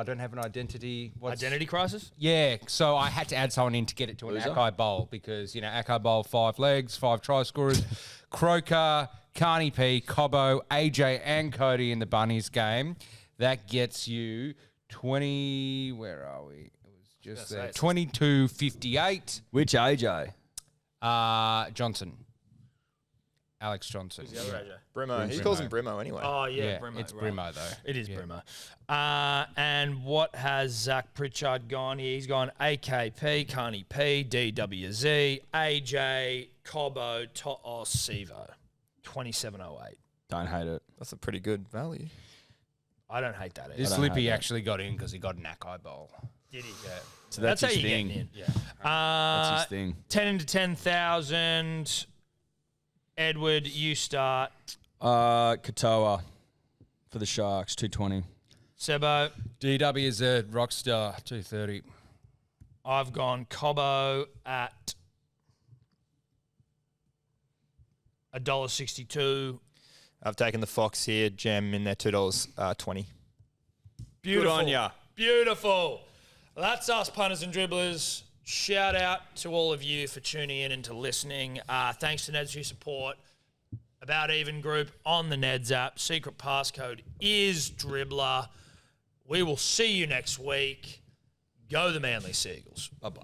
don't have an identity. Identity crisis? Yeah, so I had to add someone in to get it to an Akai Bowl because, Akai Bowl, 5 legs, 5 try scorers. Croker, Carney P, Cobbo, AJ and Cody in the Bunnies game. That gets you 20, where are we? It was just there. 22.58. Which AJ? Johnson. Alex Johnson. The other AJ. Brimo. He calls him Brimo anyway. Oh, yeah, Yeah, Brimo. it's right. Brimo, though. It is Yeah. Brimo. And what has Zach Pritchard gone here? He's gone AKP, Carney P, DWZ, AJ, Cobbo, To'os, Sivo. 27.08. Don't hate it. That's a pretty good value. I don't hate that either. This I don't Lippy have that. actually got in because he got an Akai Bowl. Did he? Yeah. So that's, how his you get thing. in. Yeah. That's his thing. 10 into 10,000. Edward, you start. Katoa for the Sharks, 220. Sebo, DWZ Rockstar 230. I've gone Cobbo at $1.62. I've taken the Fox here, jam in there, $2.20. Beautiful. on ya. Beautiful. That's us, punters and dribblers. Shout out to all of you for tuning in and to listening. Thanks to Neds for your support. About Even Group on the Neds app. Secret passcode is Dribbler. We will see you next week. Go the Manly Seagulls. Bye-bye.